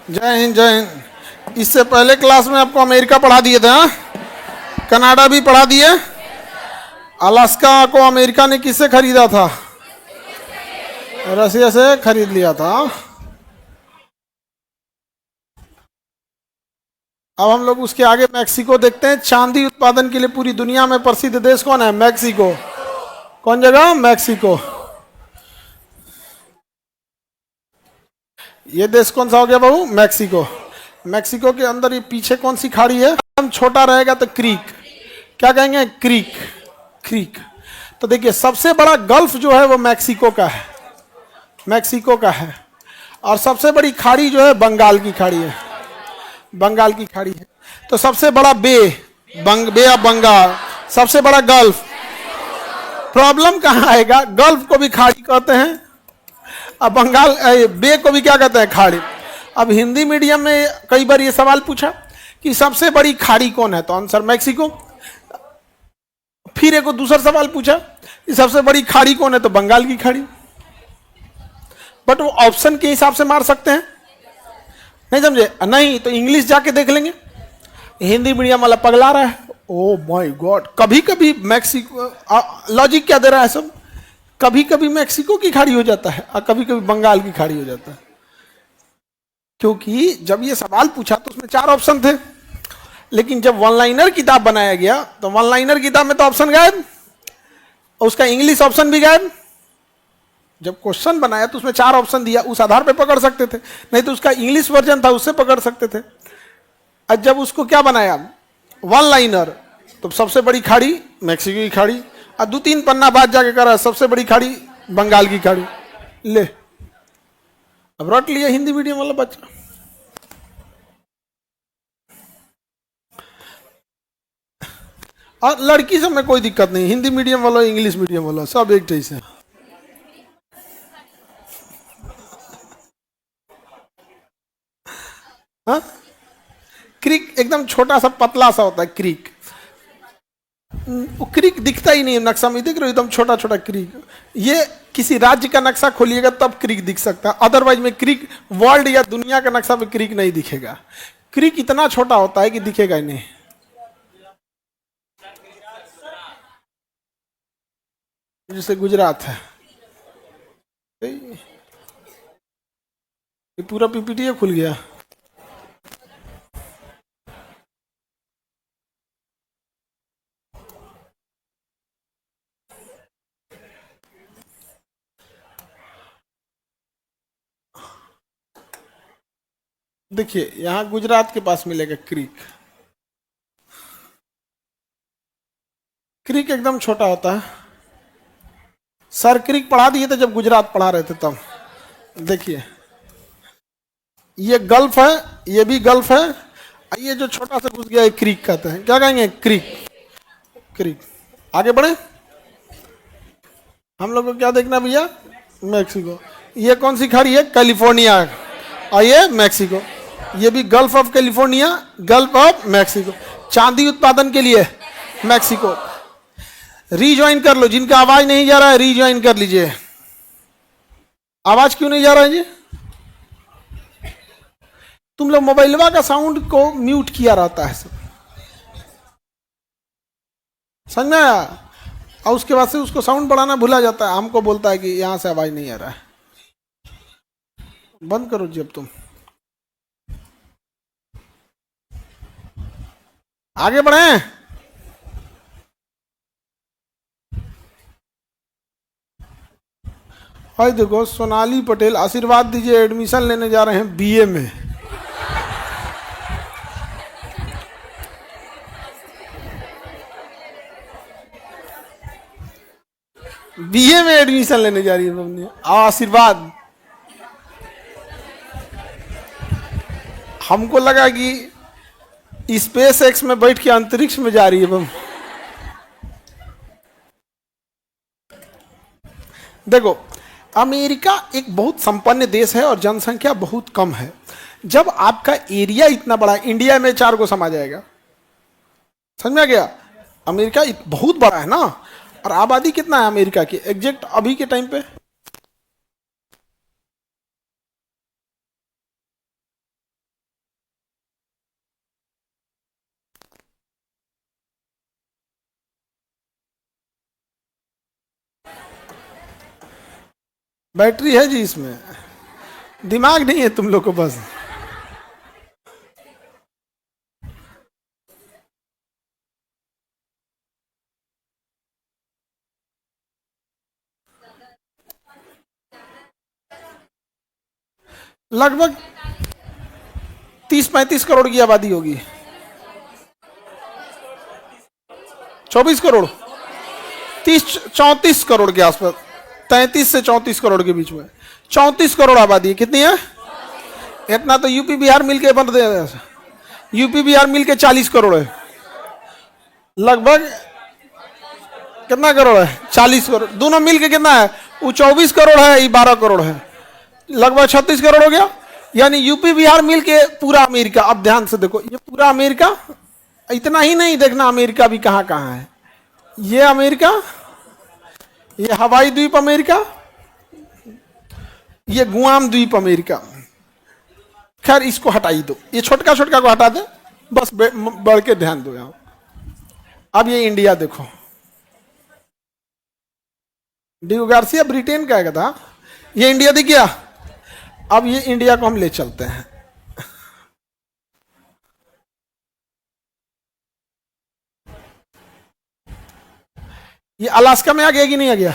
जय हिंद जय हिंद। इससे पहले क्लास में आपको अमेरिका पढ़ा दिए थे, हाँ? कनाडा भी पढ़ा दिए। अलास्का को अमेरिका ने किससे खरीदा था? रसिया से खरीद लिया था। अब हम लोग उसके आगे मैक्सिको देखते हैं। चांदी उत्पादन के लिए पूरी दुनिया में प्रसिद्ध देश कौन है? मैक्सिको। कौन जगह? मैक्सिको। ये देश कौन सा हो गया बहू? मैक्सिको। मैक्सिको के अंदर ये पीछे कौन सी खाड़ी है? हम छोटा रहेगा तो क्रीक, क्या कहेंगे? क्रीक। क्रीक। तो देखिए सबसे बड़ा गल्फ जो है वो मैक्सिको का है, मैक्सिको का है। और सबसे बड़ी खाड़ी जो है बंगाल की खाड़ी है, बंगाल की खाड़ी है। तो सबसे बड़ा बे बे ऑफ बंगाल, सबसे बड़ा गल्फ। प्रॉब्लम कहाँ आएगा? गल्फ को भी खाड़ी कहते हैं, अब बंगाल बे को भी क्या कहते हैं? खाड़ी। अब हिंदी मीडियम में कई बार ये सवाल पूछा कि सबसे बड़ी खाड़ी कौन है, तो आंसर मैक्सिको। फिर एक दूसरा सवाल पूछा कि सबसे बड़ी खाड़ी कौन है, तो बंगाल की खाड़ी। बट वो ऑप्शन के हिसाब से मार सकते हैं, नहीं समझे? नहीं तो इंग्लिश जाके देख लेंगे। हिंदी मीडियम वाला पगला रहा है। ओ माय गॉड, कभी कभी मैक्सिको लॉजिक क्या दे रहा है सब, कभी कभी मैक्सिको की खाड़ी हो जाता है और कभी कभी बंगाल की खाड़ी हो जाता है। क्योंकि जब ये सवाल पूछा तो उसमें 4 ऑप्शन थे, लेकिन जब वन लाइनर किताब बनाया गया तो वन लाइनर किताब में तो ऑप्शन गायब, उसका इंग्लिश ऑप्शन भी गायब। जब क्वेश्चन बनाया तो उसमें 4 ऑप्शन दिया, उस आधार पे पकड़ सकते थे, नहीं तो उसका इंग्लिश वर्जन था उससे पकड़ सकते थे। और जब उसको क्या बनाया वन लाइनर, तो सबसे बड़ी खाड़ी मैक्सिको की खाड़ी, और 2-3 पन्ना बाद जाके करा सबसे बड़ी खाड़ी बंगाल की खाड़ी। ले अब रट लिया हिंदी मीडियम वाला बच्चा। और लड़की सब में कोई दिक्कत नहीं, हिंदी मीडियम वाला इंग्लिश मीडियम वाला सब एक जैसे। हाँ, क्रिक एकदम छोटा सा पतला सा होता है क्रिक। वो क्रिक दिखता ही नहीं है नक्शा में, देख रहे हो एकदम छोटा छोटा क्रिक। ये किसी राज्य का नक्शा खोलिएगा तब क्रिक दिख सकता है, अदरवाइज में क्रिक वर्ल्ड या दुनिया का नक्शा पे क्रिक नहीं दिखेगा। क्रिक इतना छोटा होता है कि दिखेगा ही नहीं। जैसे गुजरात है, ये पूरा पीपीटी खुल गया। देखिए यहां गुजरात के पास मिलेगा क्रीक। क्रीक एकदम छोटा होता है। सर क्रीक पढ़ा दिए थे जब गुजरात पढ़ा रहे थे तब। देखिए ये गल्फ है, ये भी गल्फ है, ये जो छोटा सा घुस गया है क्रीक कहते हैं, क्या कहेंगे? क्रीक। क्रीक। आगे बढ़े, हम लोग को क्या देखना भैया? मैक्सिको। ये कौन सी खाड़ी है? कैलिफोर्निया। और ये मैक्सिको, ये भी gulf of California, gulf of Mexico. चांदी उत्पादन के लिए मैक्सिको। रीज्वाइन कर लो, जिनका आवाज नहीं जा रहा है रीज्वाइन कर लीजिए। आवाज क्यों नहीं जा रहा है जी? तुम लोग मोबाइलवा का साउंड को म्यूट किया रहता है सब, समझ में आया? और उसके बाद से उसको साउंड बढ़ाना भूला जाता है, हमको बोलता है कि यहां से आवाज नहीं आ रहा है। बंद करो जी अब तुम। आगे बढ़े। और देखो सोनाली पटेल, आशीर्वाद दीजिए, एडमिशन लेने जा रहे हैं बीए में। बीए में एडमिशन लेने जा रही है मम्मी। आशीर्वाद। हमको लगा कि स्पेस एक्स में बैठ के अंतरिक्ष में जा रही है मम्मी। देखो अमेरिका एक बहुत संपन्न देश है और जनसंख्या बहुत कम है। जब आपका एरिया इतना बड़ा, इंडिया में 4 को समा जाएगा, समझ में आ गया? अमेरिका बहुत बड़ा है ना, और आबादी कितना है अमेरिका की एग्जैक्ट अभी के टाइम पे? बैटरी है जी इसमें, दिमाग नहीं है तुम लोग को बस। लगभग 30-35 करोड़ की आबादी होगी। 24 करोड़, 30-34 करोड़ के आसपास, 33 से 34 करोड़ के बीच में। 34 करोड़ आबादी है। कितनी है? इतना तो यूपी बिहार मिलके बन दे, यूपी बिहार मिलके 40 करोड़ है। लगभग कितना करोड़ है? 40 करोड़। दोनों मिलके कितना है? वो 24 करोड़ है, ये 12 करोड़ है, लगभग 36 करोड़ हो गया। यानी यूपी बिहार मिलके पूरा अमेरिका। अब ध्यान से देखो, ये पूरा अमेरिका, इतना ही नहीं देखना अमेरिका भी कहां कहां है। ये अमेरिका, ये हवाई द्वीप अमेरिका, ये गुआम द्वीप अमेरिका। खैर इसको हटाई दो, ये छोटका छोटका को हटा दे, बस बढ़ के ध्यान दो यहां। अब ये इंडिया देखो, डी गार्सिया ब्रिटेन का था, ये इंडिया दिख गया। अब ये इंडिया को हम ले चलते हैं। ये अलास्का में आ गया कि नहीं आ गया?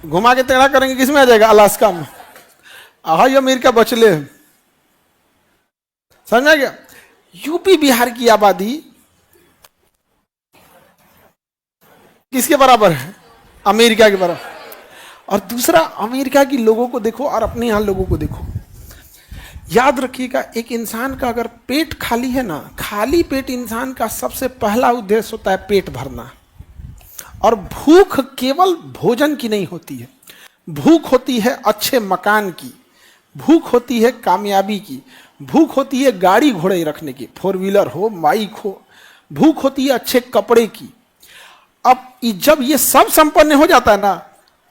घुमा के टेढ़ा करेंगे किस में आ जाएगा? अलास्का में। हाई अमेरिका बचले, समझ आ गया? यूपी बिहार की आबादी किसके बराबर है? अमेरिका के बराबर। और दूसरा, अमेरिका की लोगों को देखो और अपने यहां लोगों को देखो। याद रखिएगा, एक इंसान का अगर पेट खाली है ना, खाली पेट इंसान का सबसे पहला उद्देश्य होता है पेट भरना। और भूख केवल भोजन की नहीं होती है, भूख होती है अच्छे मकान की, भूख होती है कामयाबी की, भूख होती है गाड़ी घोड़े रखने की, 4 व्हीलर हो, बाइक हो, भूख होती है अच्छे कपड़े की। अब जब ये सब संपन्न हो जाता है ना,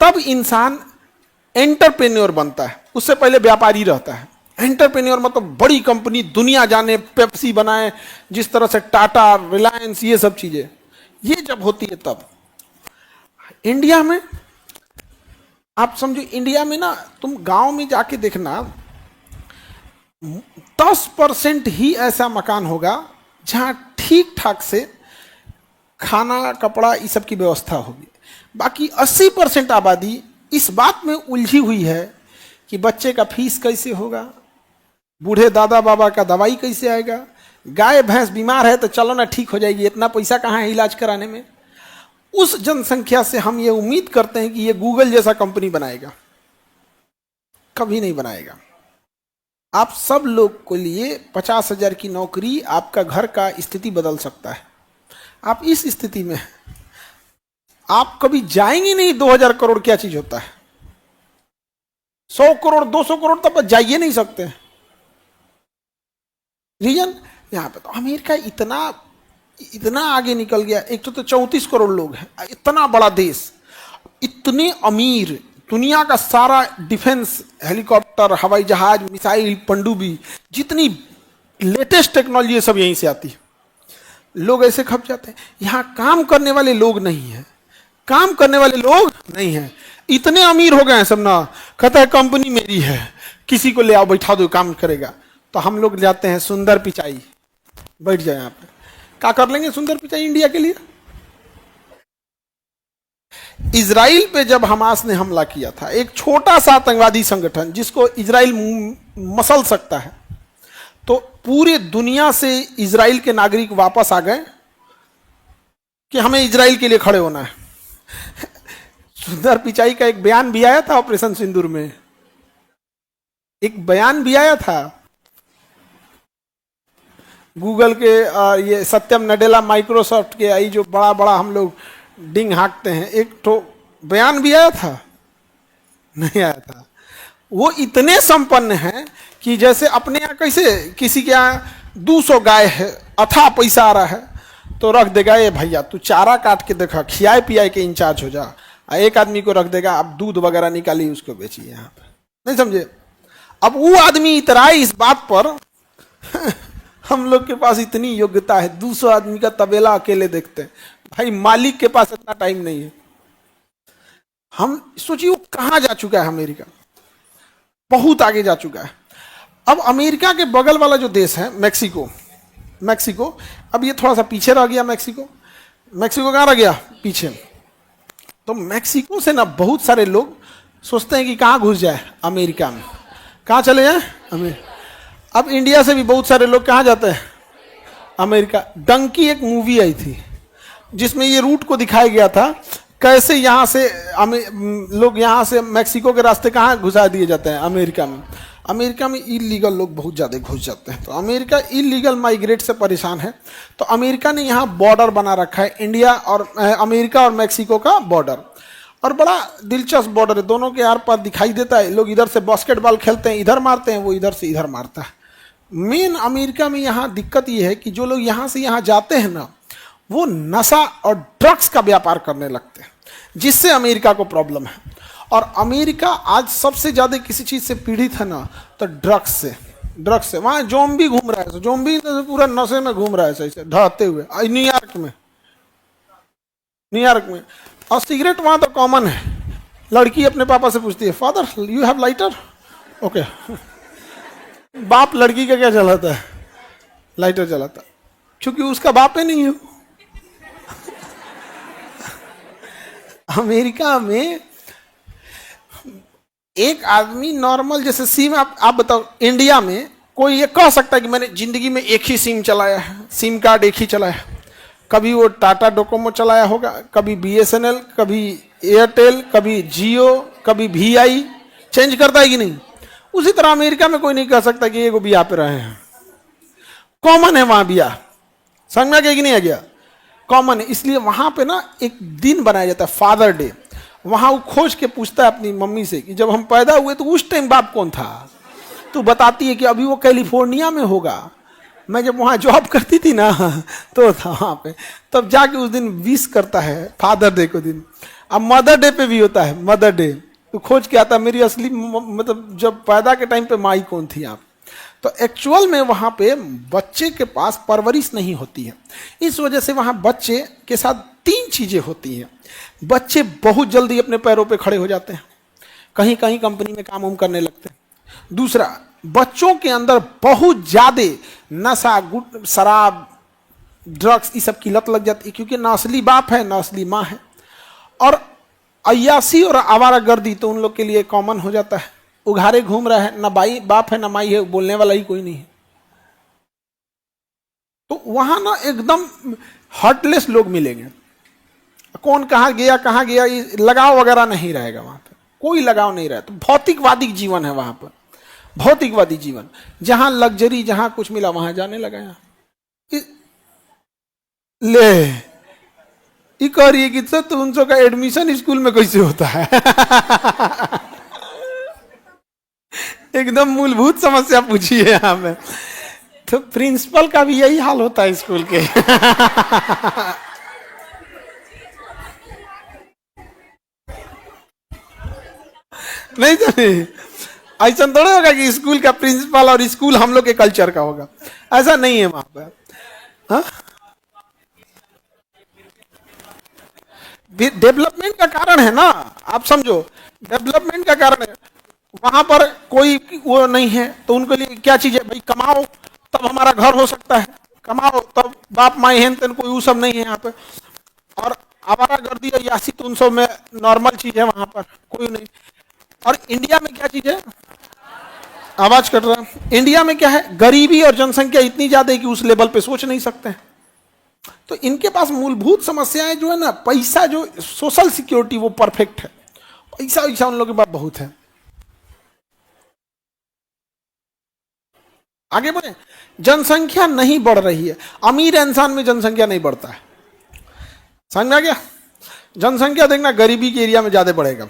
तब इंसान एंटरप्रेन्योर बनता है। उससे पहले व्यापारी रहता है। एंटरप्रेन्योर मतलब बड़ी कंपनी, दुनिया जाने, पेप्सी बनाए, जिस तरह से टाटा, रिलायंस, ये सब चीजें, ये जब होती है तब। इंडिया में आप समझो, इंडिया में ना तुम गांव में जाके देखना, 10% ही ऐसा मकान होगा जहां ठीक ठाक से खाना, कपड़ा, इस सब की व्यवस्था होगी। बाकी 80% आबादी इस बात में उलझी हुई है कि बच्चे का फीस कैसे होगा, बूढ़े दादा बाबा का दवाई कैसे आएगा, गाय भैंस बीमार है तो चलो ना ठीक हो जाएगी, इतना पैसा कहाँ है इलाज कराने में। उस जनसंख्या से हम ये उम्मीद करते हैं कि ये गूगल जैसा कंपनी बनाएगा, कभी नहीं बनाएगा। आप सब लोग के लिए 50,000 की नौकरी आपका घर का स्थिति बदल सकता है। आप इस स्थिति में आप कभी जाएंगे नहीं। 2000 करोड़ क्या चीज होता है? 100 करोड़ 200 करोड़ तक जाइए नहीं सकते। रीजन यहां पे तो अमेरिका इतना इतना आगे निकल गया। एक तो 34 करोड़ लोग हैं, इतना बड़ा देश, इतने अमीर, दुनिया का सारा डिफेंस, हेलीकॉप्टर, हवाई जहाज, मिसाइल, पनडुब्बी, जितनी लेटेस्ट टेक्नोलॉजी है सब यहीं से आती है। लोग ऐसे खप जाते हैं। यहां काम करने वाले लोग नहीं है, काम करने वाले लोग नहीं है। इतने अमीर हो गए हैं सब ना, कहता है कंपनी मेरी है, किसी को ले आओ बैठा दो काम करेगा। तो हम लोग जाते हैं सुंदर पिचाई, बैठ जाए यहाँ पे, क्या कर लेंगे सुंदर पिचाई इंडिया के लिए। इजराइल पे जब हमास ने हमला किया था, एक छोटा सा आतंकवादी संगठन जिसको इजराइल मसल सकता है, तो पूरे दुनिया से इजराइल के नागरिक वापस आ गए कि हमें इजराइल के लिए खड़े होना है। सुंदर पिचाई का एक बयान भी आया था, ऑपरेशन सिंदूर में एक बयान भी आया था। गूगल के ये सत्यम नडेला, माइक्रोसॉफ्ट के, आई जो बड़ा बड़ा हम लोग डिंग हाँकते हैं, एक तो बयान भी आया था, नहीं आया था। वो इतने संपन्न हैं कि जैसे अपने यहाँ कैसे किसी के यहाँ 200 गाय है, अथाह पैसा आ रहा है, तो रख देगा, ये भैया तू चारा काट के देखा, खियाए पियाए के इंचार्ज हो जा। एक आदमी को रख देगा, अब दूध वगैरह निकाली उसको बेचिए यहाँ पे, नहीं समझे। अब वो आदमी इतराए इस बात पर हम लोग के पास इतनी योग्यता है, 200 आदमी का तबेला अकेले देखते हैं। भाई मालिक के पास इतना टाइम नहीं है। हम सोचिए वो कहां जा चुका है अमेरिका, बहुत आगे जा चुका है। अब अमेरिका के बगल वाला जो देश है मैक्सिको, मैक्सिको अब ये थोड़ा सा पीछे रह गया। मैक्सिको, मैक्सिको कहां रह गया? पीछे। तो मैक्सिको से ना बहुत सारे लोग सोचते हैं कि कहां घुस जाए? अमेरिका में। कहां चले जाए? अब इंडिया से भी बहुत सारे लोग कहां जाते हैं? अमेरिका। डंकी एक मूवी आई थी जिसमें ये रूट को दिखाया गया था, कैसे यहां से लोग यहां से मैक्सिको के रास्ते कहां घुसा दिए जाते हैं? अमेरिका में। अमेरिका में इलीगल लोग बहुत ज़्यादा घुस जाते हैं, तो अमेरिका इलीगल माइग्रेट से परेशान है। तो अमेरिका ने यहाँ बॉर्डर बना रखा है, इंडिया और अमेरिका और मैक्सिको का बॉर्डर, और बड़ा दिलचस्प बॉर्डर है। दोनों के आर पार दिखाई देता है, लोग इधर से बास्केटबॉल खेलते हैं, इधर मारते हैं, वो इधर से इधर मारता है। मेन अमेरिका में यहाँ दिक्कत ये है कि जो लोग यहाँ से यहाँ जाते हैं ना, वो नशा और ड्रग्स का व्यापार करने लगते हैं, जिससे अमेरिका को प्रॉब्लम है। और अमेरिका आज सबसे ज्यादा किसी चीज से पीड़ित है ना, तो ड्रग्स से। ड्रग्स से वहां जोम्बी घूम रहा है, जोम्बी तो पूरा नशे में घूम रहा है सही से ढहते हुए। न्यूयॉर्क में, न्यूयॉर्क में। और सिगरेट वहां तो कॉमन है। लड़की अपने पापा से पूछती है, father you have lighter? Okay. बाप लड़की का क्या चलाता है? लाइटर चलाता, क्योंकि उसका बाप ही नहीं है। अमेरिका में एक आदमी नॉर्मल जैसे सिम, आप बताओ, इंडिया में कोई ये कह सकता है कि मैंने जिंदगी में एक ही सिम चलाया है, सिम कार्ड एक ही चलाया है? कभी वो टाटा डोकोमो चलाया होगा, कभी BSNL, कभी एयरटेल, कभी जियो, कभी VI, चेंज करता है कि नहीं? उसी तरह अमेरिका में कोई नहीं कह सकता कि ये बिया पे रहे हैं। कॉमन है वहां बिया, समझ में आ गया कि नहीं आ गया? कॉमन है। इसलिए वहां पे ना एक दिन बनाया जाता है, फादर डे। वहां वो खोज के पूछता है अपनी मम्मी से कि जब हम पैदा हुए तो उस टाइम बाप कौन था? तो बताती है कि अभी वो कैलिफोर्निया में होगा, मैं जब वहां जॉब करती थी ना तो था वहां पे। तब जाके उस दिन विश करता है फादर डे को दिन। अब मदर डे पे भी होता है मदर डे, तो खोज के आता मेरी असली मतलब जब पैदा के टाइम पे माई कौन थी आप। तो एक्चुअल में वहां पे बच्चे के पास परवरिश नहीं होती है। इस वजह से वहां बच्चे के साथ तीन चीजें होती हैं। बच्चे बहुत जल्दी अपने पैरों पे खड़े हो जाते हैं, कहीं कहीं कंपनी में काम उम करने लगते हैं। दूसरा, बच्चों के अंदर बहुत ज्यादा नशा, शराब, ड्रग्स, ये सब की लत लग जाती है, क्योंकि ना असली बाप है ना असली माँ है। और अय्यासी और आवारागर्दी तो उन लोग के लिए कॉमन हो जाता है। उघारे घूम रहा है, ना बाई बाप है ना माई है, बोलने वाला ही कोई नहीं है। तो वहां ना एकदम हार्टलेस लोग मिलेंगे, कौन कहां गया ये लगाव वगैरह नहीं रहेगा वहां पर, कोई लगाव नहीं रहता। तो भौतिकवादी जीवन है वहां पर, भौतिकवादी जीवन, जहां लग्जरी, जहां कुछ मिला वहां जाने लगा। ले ये कह रही है कि सर तो उनका का एडमिशन स्कूल में कैसे होता है? एकदम मूलभूत समस्या पूछी है यहाँ पे। तो प्रिंसिपल का भी यही हाल होता है स्कूल के। नहीं तो नहीं, ऐसा थोड़ा होगा कि स्कूल का प्रिंसिपल और स्कूल हम लोग के कल्चर का होगा, ऐसा नहीं है वहां पर। हाँ, डेवलपमेंट का कारण है ना, आप समझो, डेवलपमेंट का कारण है। वहां पर कोई वो नहीं है, तो उनके लिए क्या चीज है भाई? कमाओ तब हमारा घर हो सकता है, कमाओ तब बाप माई हेन तेन, कोई वो सब नहीं है यहाँ पे। और आवारागर्दी और यासी तो उन सब में नॉर्मल चीज है, वहां पर कोई नहीं। और इंडिया में क्या चीज है? आवाज कट रहा है। इंडिया में क्या है? गरीबी और जनसंख्या इतनी ज्यादा है कि उस लेवल पे सोच नहीं सकते हैं। तो इनके पास मूलभूत समस्याएं जो है ना, पैसा, जो सोशल सिक्योरिटी वो परफेक्ट है, पैसा वैसा उन लोगों के पास बहुत है। आगे बढ़े, जनसंख्या नहीं बढ़ रही है, अमीर इंसान में जनसंख्या नहीं बढ़ता है, समझ में आ गया? जनसंख्या देखना गरीबी के एरिया में ज्यादा बढ़ेगा,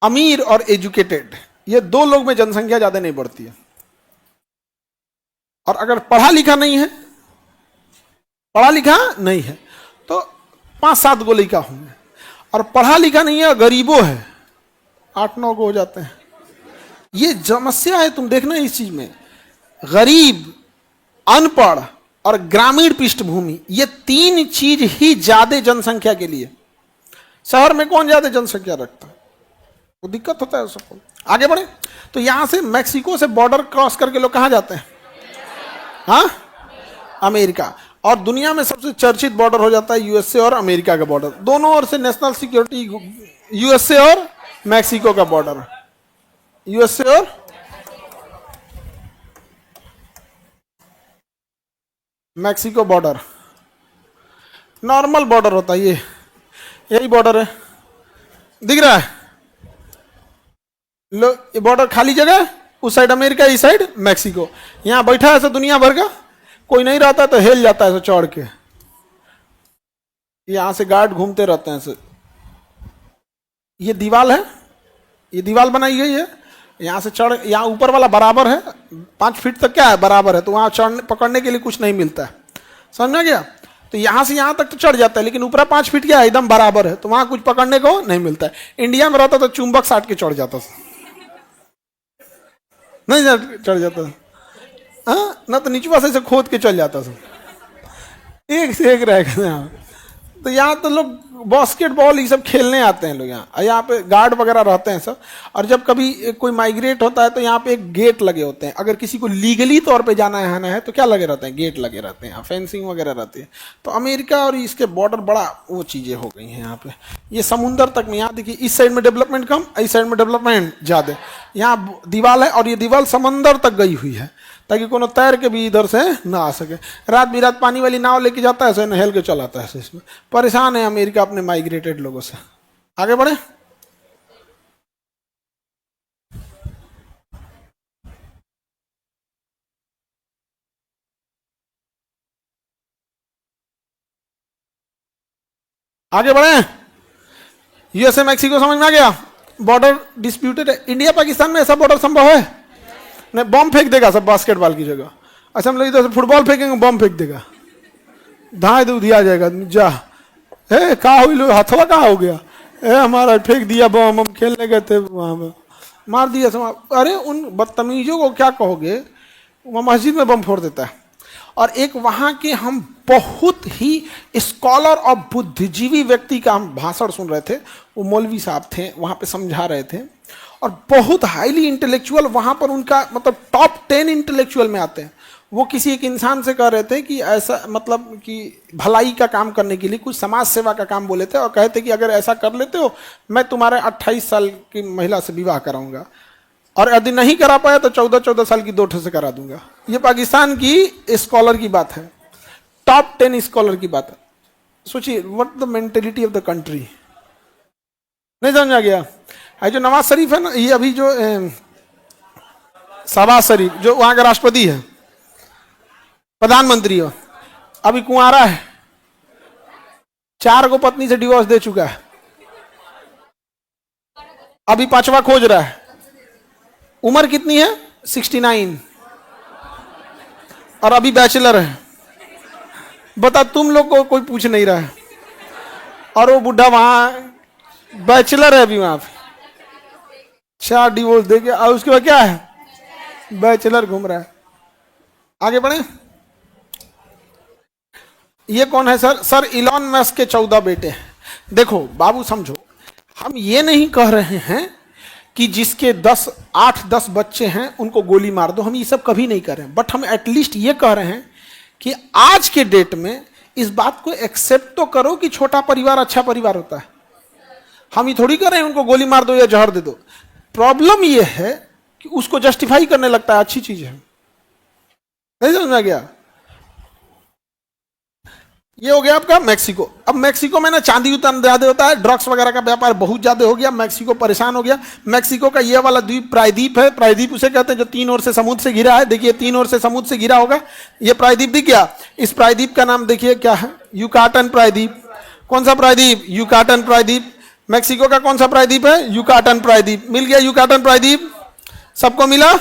अमीर और एजुकेटेड ये दो लोग में जनसंख्या ज्यादा नहीं बढ़ती है। और अगर पढ़ा लिखा नहीं है, पढ़ा लिखा नहीं है तो 5-7 गो लड़का होंगे, और पढ़ा लिखा नहीं है गरीबों है 8-9 गो हो जाते हैं। ये समस्या है, तुम देखना इस चीज में। गरीब, अनपढ़ और ग्रामीण पृष्ठभूमि, ये तीन चीज ही ज्यादा जनसंख्या के लिए शहर में कौन ज्यादा जनसंख्या रखता है, वो दिक्कत होता है सबको। आगे बढ़े तो यहां से मैक्सिको से बॉर्डर क्रॉस करके लोग कहां जाते हैं? हाँ, अमेरिका। और दुनिया में सबसे चर्चित बॉर्डर हो जाता है यूएसए और अमेरिका का बॉर्डर, दोनों ओर से नेशनल सिक्योरिटी। यूएसए और मैक्सिको का बॉर्डर, यूएसए और मैक्सिको बॉर्डर नॉर्मल बॉर्डर होता है, ये यही बॉर्डर है, दिख रहा है? लो, ये बॉर्डर खाली जगह, उस साइड अमेरिका, इस साइड मैक्सिको। यहां बैठा है ऐसा दुनिया भर का, कोई नहीं रहता तो हिल जाता है ऐसे चढ़ के, यहां से गार्ड घूमते रहते हैं ऐसे। ये दीवार है, ये दीवार बनाई गई है, यहां से चढ़, यहां ऊपर वाला बराबर है, 5 फीट तक क्या है बराबर है, तो वहां चढ़ने पकड़ने के लिए कुछ नहीं मिलता है, समझ में गया? तो यहां से यहां तक तो चढ़ जाता है, लेकिन ऊपर 5 फीट क्या है, एकदम बराबर है, तो वहां कुछ पकड़ने को नहीं मिलता है। इंडिया में रहता तो चुंबक साट के चढ़ जाता, नहीं चढ़ जाता, हाँ ना, तो नीचवा से खोद के चल जाता सब, एक से एक रहेगा यहाँ। तो यहाँ तो लोग बास्केटबॉल ये सब खेलने आते हैं लोग यहाँ, यहाँ पे गार्ड वगैरह रहते हैं सब। और जब कभी कोई माइग्रेट होता है तो यहाँ पे एक गेट लगे होते हैं, अगर किसी को लीगली तौर पे जाना है ना है तो क्या लगे रहते हैं, गेट लगे रहते हैं, फेंसिंग वगैरह रहती है। तो अमेरिका और इसके बॉर्डर बड़ा वो चीजें हो गई हैं यहाँ पे, ये समुंदर तक में। यहाँ देखिए इस साइड में डेवलपमेंट कम, इस साइड में डेवलपमेंट ज्यादा। यहाँ दीवार है और ये दीवार समंदर तक गई हुई है, ताकि कोनो तैर के भी इधर से ना आ सके। रात बिरात पानी वाली नाव लेके जाता है, नहल के चलाता है इसमें। परेशान है अमेरिका अपने माइग्रेटेड लोगों से। आगे बढ़े, आगे बढ़े। यूएसए मैक्सिको समझ में आ गया, बॉर्डर डिस्प्यूटेड है। इंडिया पाकिस्तान में ऐसा बॉर्डर संभव है? नहीं, बम फेंक देगा सब बास्केटबॉल की जगह। अच्छा, हम लोग इधर से फुटबॉल फेंकेंगे, बम फेंक देगा, धाए दूध दिया जाएगा, जा ए कहा हुई, हथवा कहाँ हो गया, ए हमारा फेंक दिया बम, हम खेलने गए थे वहां में, मार दिया सब। अरे उन बदतमीजों को क्या कहोगे, वह मस्जिद में बम फोड़ देता है। और एक वहां के हम बहुत ही स्कॉलर और बुद्धिजीवी व्यक्ति का हम भाषण सुन रहे थे, वो मौलवी साहब थे, वहां पे समझा रहे थे, और बहुत हाईली इंटेलेक्चुअल, वहां पर उनका मतलब टॉप 10 इंटेलेक्चुअल में आते हैं। वो किसी एक इंसान से कह रहे थे कि ऐसा मतलब कि भलाई का काम करने के लिए कुछ समाज सेवा का काम बोले थे, और कहते कि अगर ऐसा कर लेते हो मैं तुम्हारे 28 साल की महिला से विवाह कराऊंगा, और यदि नहीं करा पाया तो 14-14 साल की 2 से करा दूंगा। ये पाकिस्तान की स्कॉलर की बात है, टॉप 10 स्कॉलर की बात है। सोचिए what the mentality of the country. नहीं समझ आ गया? है जो नवाज शरीफ है ना, ये अभी जो शहबाज शरीफ जो वहां का राष्ट्रपति है, प्रधानमंत्री हो, अभी कुंवारा है, 4 को पत्नी से डिवोर्स दे चुका है, अभी 5वां खोज रहा है। उम्र कितनी है? 69, और अभी बैचलर है। बता, तुम लोग को कोई पूछ नहीं रहा है, और वो बुढ़ा वहां बैचलर है अभी वहां पे, 4 डिवोर्स दे के, और उसके बाद क्या है, बैचलर घूम रहा है। आगे बढ़े। ये कौन है सर? सर इलॉन मस्क के 14 बेटे हैं। देखो बाबू समझो, हम ये नहीं कह रहे हैं कि जिसके 8-10 बच्चे हैं उनको गोली मार दो, हम ये सब कभी नहीं कर रहे हैं। बट हम एटलीस्ट ये कह रहे हैं कि आज के डेट में इस बात को एक्सेप्ट तो करो कि छोटा परिवार अच्छा परिवार होता है। हम ये थोड़ी कर रहे हैं उनको गोली मार दो या जहर दे दो। प्रॉब्लम ये है कि उसको जस्टिफाई करने लगता है अच्छी चीज है। नहीं समझ में आ गया? ये हो गया आपका मैक्सिको। अब मैक्सिको में ना चांदी उतना ज्यादा होता है, ड्रग्स वगैरह का व्यापार बहुत ज्यादा हो गया, मैक्सिको परेशान हो गया। मैक्सिको का ये वाला द्वीप प्रायद्वीप है, प्रायद्वीप उसे कहते हैं जो 3 ओर से समुद्र से घिरा है। देखिए 3 ओर से समुद्र से घिरा होगा, ये प्रायद्वीप दिख गया। इस प्रायद्वीप का नाम देखिए क्या है, युकाटन प्रायद्वीप। कौन सा प्रायद्वीप? युकाटन प्रायद्वीप। मैक्सिको का कौन सा प्रायद्वीप है? युकाटन प्रायद्वीप। मिल गया युकाटन प्रायद्वीप, सबको मिला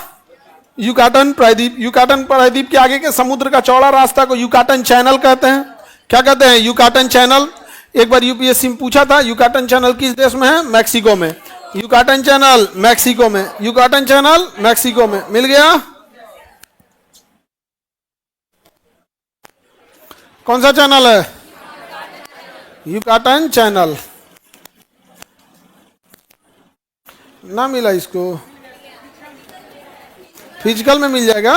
युकाटन प्रायद्वीप। युकाटन प्रायद्वीप के आगे के समुद्र का चौड़ा रास्ता को युकाटन चैनल कहते हैं। क्या कहते हैं? Yucatan channel. एक बार यूपीएससी में पूछा था युकाटन चैनल किस देश में है? मैक्सिको में। युकाटन चैनल मैक्सिको में, युकाटन चैनल मैक्सिको में। मिल गया? कौन सा चैनल है? Yucatan channel. ना मिला इसको, फिजिकल में मिल जाएगा।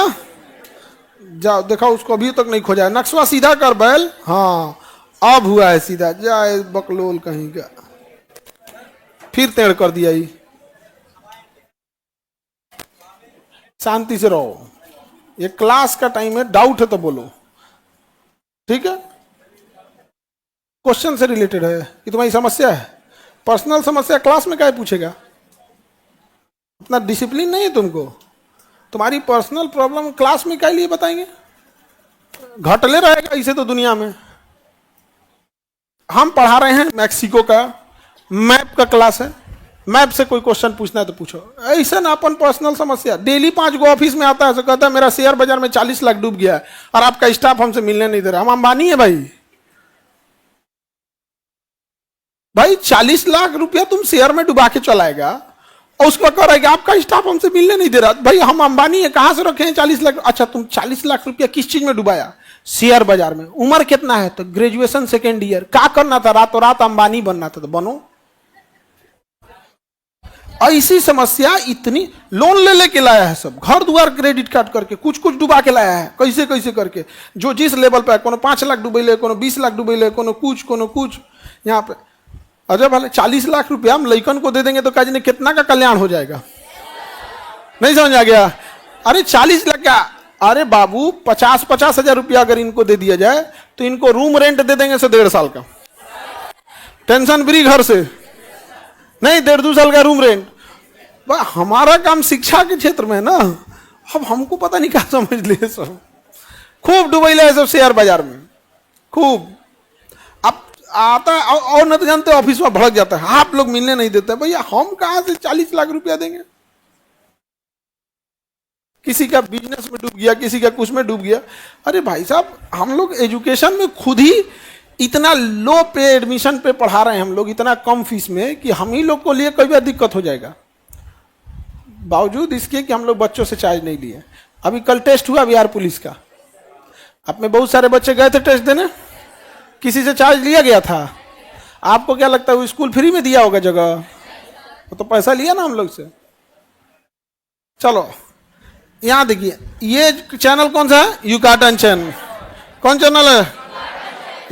जाओ देखा, उसको अभी तक नहीं खोजा है। नक्शा सीधा कर बैल। हाँ अब हुआ है सीधा, जाए बकलोल कहीं का, फिर टेढ़ कर दिया ही। शांति से रहो, ये क्लास का टाइम है, डाउट है तो बोलो, ठीक है। क्वेश्चन से रिलेटेड है कि तुम्हारी समस्या है, पर्सनल समस्या क्लास में क्या पूछेगा? अपना डिसिप्लिन नहीं है तुमको, तुम्हारी पर्सनल प्रॉब्लम क्लास में क्या लिए बताएंगे? घटले रहेगा इसे तो दुनिया में। हम पढ़ा रहे हैं मैक्सिको का मैप का क्लास है, मैप से कोई क्वेश्चन पूछना है तो पूछो। ऐसा ना अपन पर्सनल समस्या, डेली 5 गो ऑफिस में आता है, तो कहता है मेरा शेयर बाजार में 40 लाख डूब गया है और आपका स्टाफ हमसे मिलने नहीं दे रहा। हम अंबानी है भाई, भाई 40 लाख रुपया तुम शेयर में डुबा के चलाएगा और उसको कह रहा है कि आपका स्टाफ हमसे मिलने नहीं दे रहा। भाई हम अंबानी है, कहां से रखे हैं 40 लाख? अच्छा तुम 40 लाख रुपया किस चीज में डुबाया? शेयर बाजार में। उम्र कितना है? तो ग्रेजुएशन 2nd ईयर। क्या करना था? रातों रात अंबानी बनना था, तो बनो। ऐसी समस्या इतनी, लोन ले लेके लाया है सब, घर द्वार क्रेडिट कार्ड करके कुछ कुछ डुबा के लाया है, कैसे कैसे करके, जो जिस लेवल पे है। कोनो 5 लाख डुबैले, कोनो 20 लाख डुबैले, कोनो कुछ। यहाँ पे अजय भले 40 लाख रुपया हम लइकन को दे देंगे तो काजी ने कितना का कल्याण हो जाएगा? नहीं समझ आ गया? अरे 40 लाख क्या, अरे बाबू 50-50 हजार रुपया अगर इनको दे दिया जाए तो इनको रूम रेंट दे देंगे से 1.5 साल का, टेंशन फ्री घर से, नहीं 1.5-2 साल का रूम रेंट। हमारा काम शिक्षा के क्षेत्र में है ना, अब हमको पता नहीं क्या समझ लिए सब। खूब डुबैला है सब शेयर बाजार में, खूब। अब आता है और न तो जानते ऑफिस में भड़क जाता है, आप लोग मिलने नहीं देते। भैया हम कहां से 40 लाख रुपया देंगे? किसी का बिजनेस में डूब गया, किसी का कुछ में डूब गया। अरे भाई साहब, हम लोग एजुकेशन में खुद ही इतना लो पे एडमिशन पे पढ़ा रहे हैं हम लोग, इतना कम फीस में, कि हम ही लोग को लिए कई बार दिक्कत हो जाएगा। बावजूद इसके कि हम लोग बच्चों से चार्ज नहीं लिए। अभी कल टेस्ट हुआ बिहार पुलिस का, आप में बहुत सारे बच्चे गए थे टेस्ट देने, किसी से चार्ज लिया गया था? आपको क्या लगता है वो स्कूल फ्री में दिया होगा जगह? वो तो पैसा लिया ना हम लोग से। चलो यहां देखिए, ये चैनल कौन सा है? Yucatan channel. कौन चैनल है?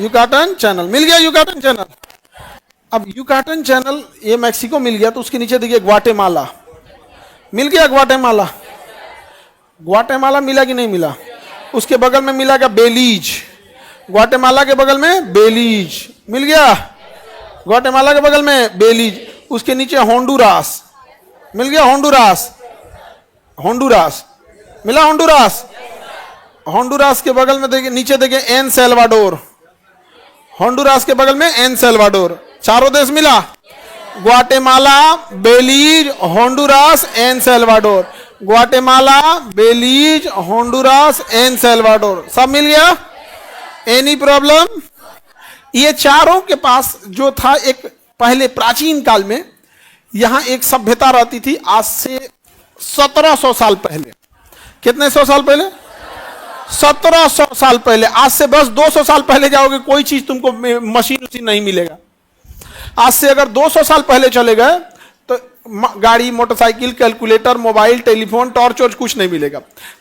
Yucatan channel. मिल गया युकाटन चैनल। अब युकाटन चैनल ये मैक्सिको मिल गया, तो उसके नीचे देखिए ग्वाटेमाला मिल गया। ग्वाटेमाला मिला कि नहीं मिला? उसके बगल में मिला क्या? बेलीज। ग्वाटेमाला के बगल में बेलीज मिल गया। ग्वाटेमाला के बगल में बेलीज, उसके नीचे होंडुरास मिल गया। होंडुरास मिला। होंडुरास के बगल में देखिए, नीचे देखिए एन सेल्वाडोर। होंडुरास के बगल में एन सेल्वाडोर। चारों देश मिला। Guatemala, Belize, Honduras, El Salvador. Guatemala, Belize, Honduras, El Salvador, सब मिल गया। Any problem? ये चारों के पास जो था, एक पहले प्राचीन काल में यहां एक सभ्यता रहती थी, आज से 1700 साल पहले। कितने 100 साल पहले? 1700 साल पहले। आज से बस 200 साल पहले जाओगे, कोई चीज तुमको मशीन नहीं मिलेगा। आज से अगर 200 साल पहले चले गए तो गाड़ी, motorcycle, calculator, mobile, telephone, torch और कुछ नहीं मिलेगा।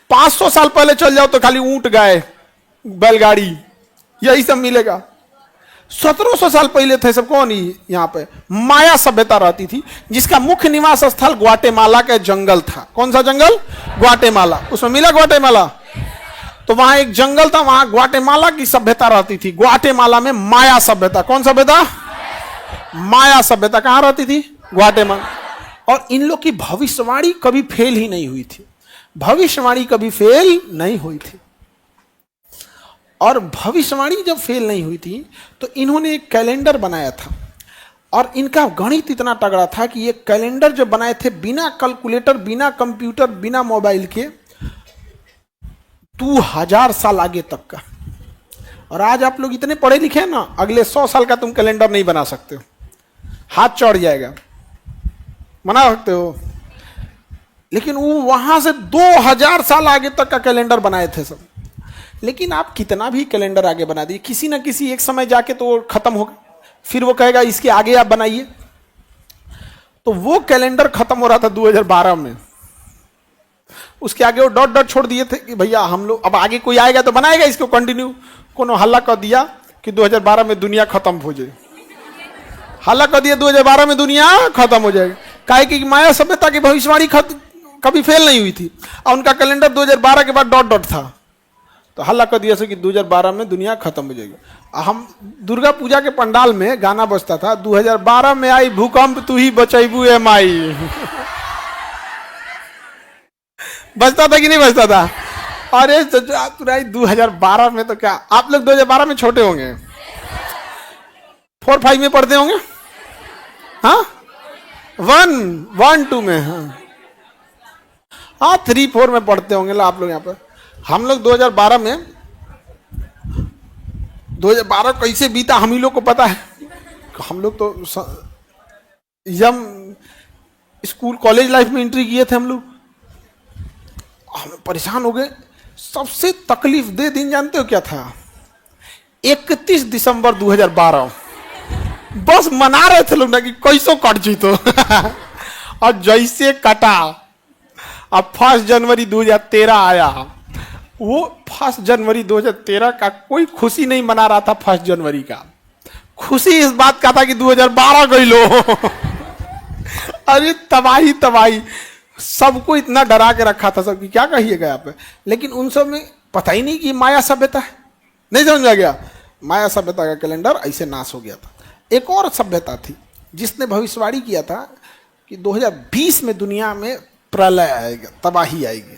500 साल पहले चल जाओ तो खाली ऊंट, गाय, बैलगाड़ी, यही सब मिलेगा। 1700 साल पहले थे सब कौन? यहाँ पे माया सभ्यता रहती थी, जिसका मुख्य निवास स्थल ग्वाटेमाला का जंगल था। कौन सा जंगल? ग्वाटेमाला। उसमें मिला ग्वाटेमाला। तो वहां एक जंगल था, वहां ग्वाटेमाला की सभ्यता रहती थी। ग्वाटेमाला में माया सभ्यता। कौन सभ्यता? माया सभ्यता। कहां रहती थी? ग्वाटेमाला। और इन लोग की भविष्यवाणी कभी फेल ही नहीं हुई थी। भविष्यवाणी कभी फेल नहीं हुई थी। और भविष्यवाणी जब फेल नहीं हुई थी तो इन्होंने एक कैलेंडर बनाया था, और इनका गणित इतना तगड़ा था कि ये कैलेंडर जो बनाए थे बिना कैलकुलेटर, बिना कंप्यूटर, बिना मोबाइल के, 2000 साल आगे तक का। और आज आप लोग इतने पढ़े लिखे हैं ना, अगले 100 साल का तुम कैलेंडर नहीं बना सकते हो, हाथ चढ़ जाएगा, बना सकते हो। लेकिन वो वहां से 2000 साल आगे तक का कैलेंडर बनाए थे सब। लेकिन आप कितना भी कैलेंडर आगे बना दिए, किसी ना किसी एक समय जाके तो खत्म होगा, फिर वो कहेगा इसके आगे आप बनाइए। तो वो कैलेंडर खत्म हो रहा था 2012 में। उसके आगे वो डॉट डॉट छोड़ दिए थे कि भैया हम लोग अब आगे कोई आएगा तो बनाएगा इसको कंटिन्यू। कोनो हल्ला कर दिया कि 2012 में दुनिया खत्म हो जाए, हल्ला कर दिया 2012 में दुनिया खत्म हो जाएगी। काहे कि माया सभ्यता की भविष्यवाणी कभी फेल नहीं हुई थी और उनका कैलेंडर 2012 के बाद डॉट डॉट था, तो हल्ला कर दिया कि 2012 में दुनिया खत्म हो जाएगी। हम दुर्गा पूजा के पंडाल में गाना बजता था, 2012 में आई भूकंप तू ही बचैबू ए माई बजता था कि नहीं बजता था? अरे 2012 में तो क्या, आप लोग 2012 में छोटे होंगे, 4-5 में पढ़ते होंगे, हाँ 1-2 में, हाँ 3-4 में पढ़ते होंगे ला आप लोग यहाँ पर। हम लोग 2012 में 2012 कैसे बीता हम ही लोग को पता है। हम लोग तो यम स्कूल कॉलेज लाइफ में एंट्री किए थे हम लोग, हम परेशान हो गए। सबसे तकलीफ दे दिन जानते हो क्या था? 31 दिसंबर 2012 बस मना रहे थे लोग ना कि कैसो कट जी तो और जैसे कटा अब 1 जनवरी 2013 आया। वो 1 जनवरी 2013 का कोई खुशी नहीं मना रहा था। 1 जनवरी का खुशी इस बात का था कि 2012 गई लो अरे तबाही तबाही, सबको इतना डरा के रखा था सबकी क्या कहिएगा आप। लेकिन उन सब में पता ही नहीं कि माया सभ्यता है, नहीं समझ में आ गया। माया सभ्यता का कैलेंडर ऐसे नाश हो गया था। एक और सभ्यता थी जिसने भविष्यवाणी किया था कि 2020 में दुनिया में प्रलय आएगा, तबाही आएगी,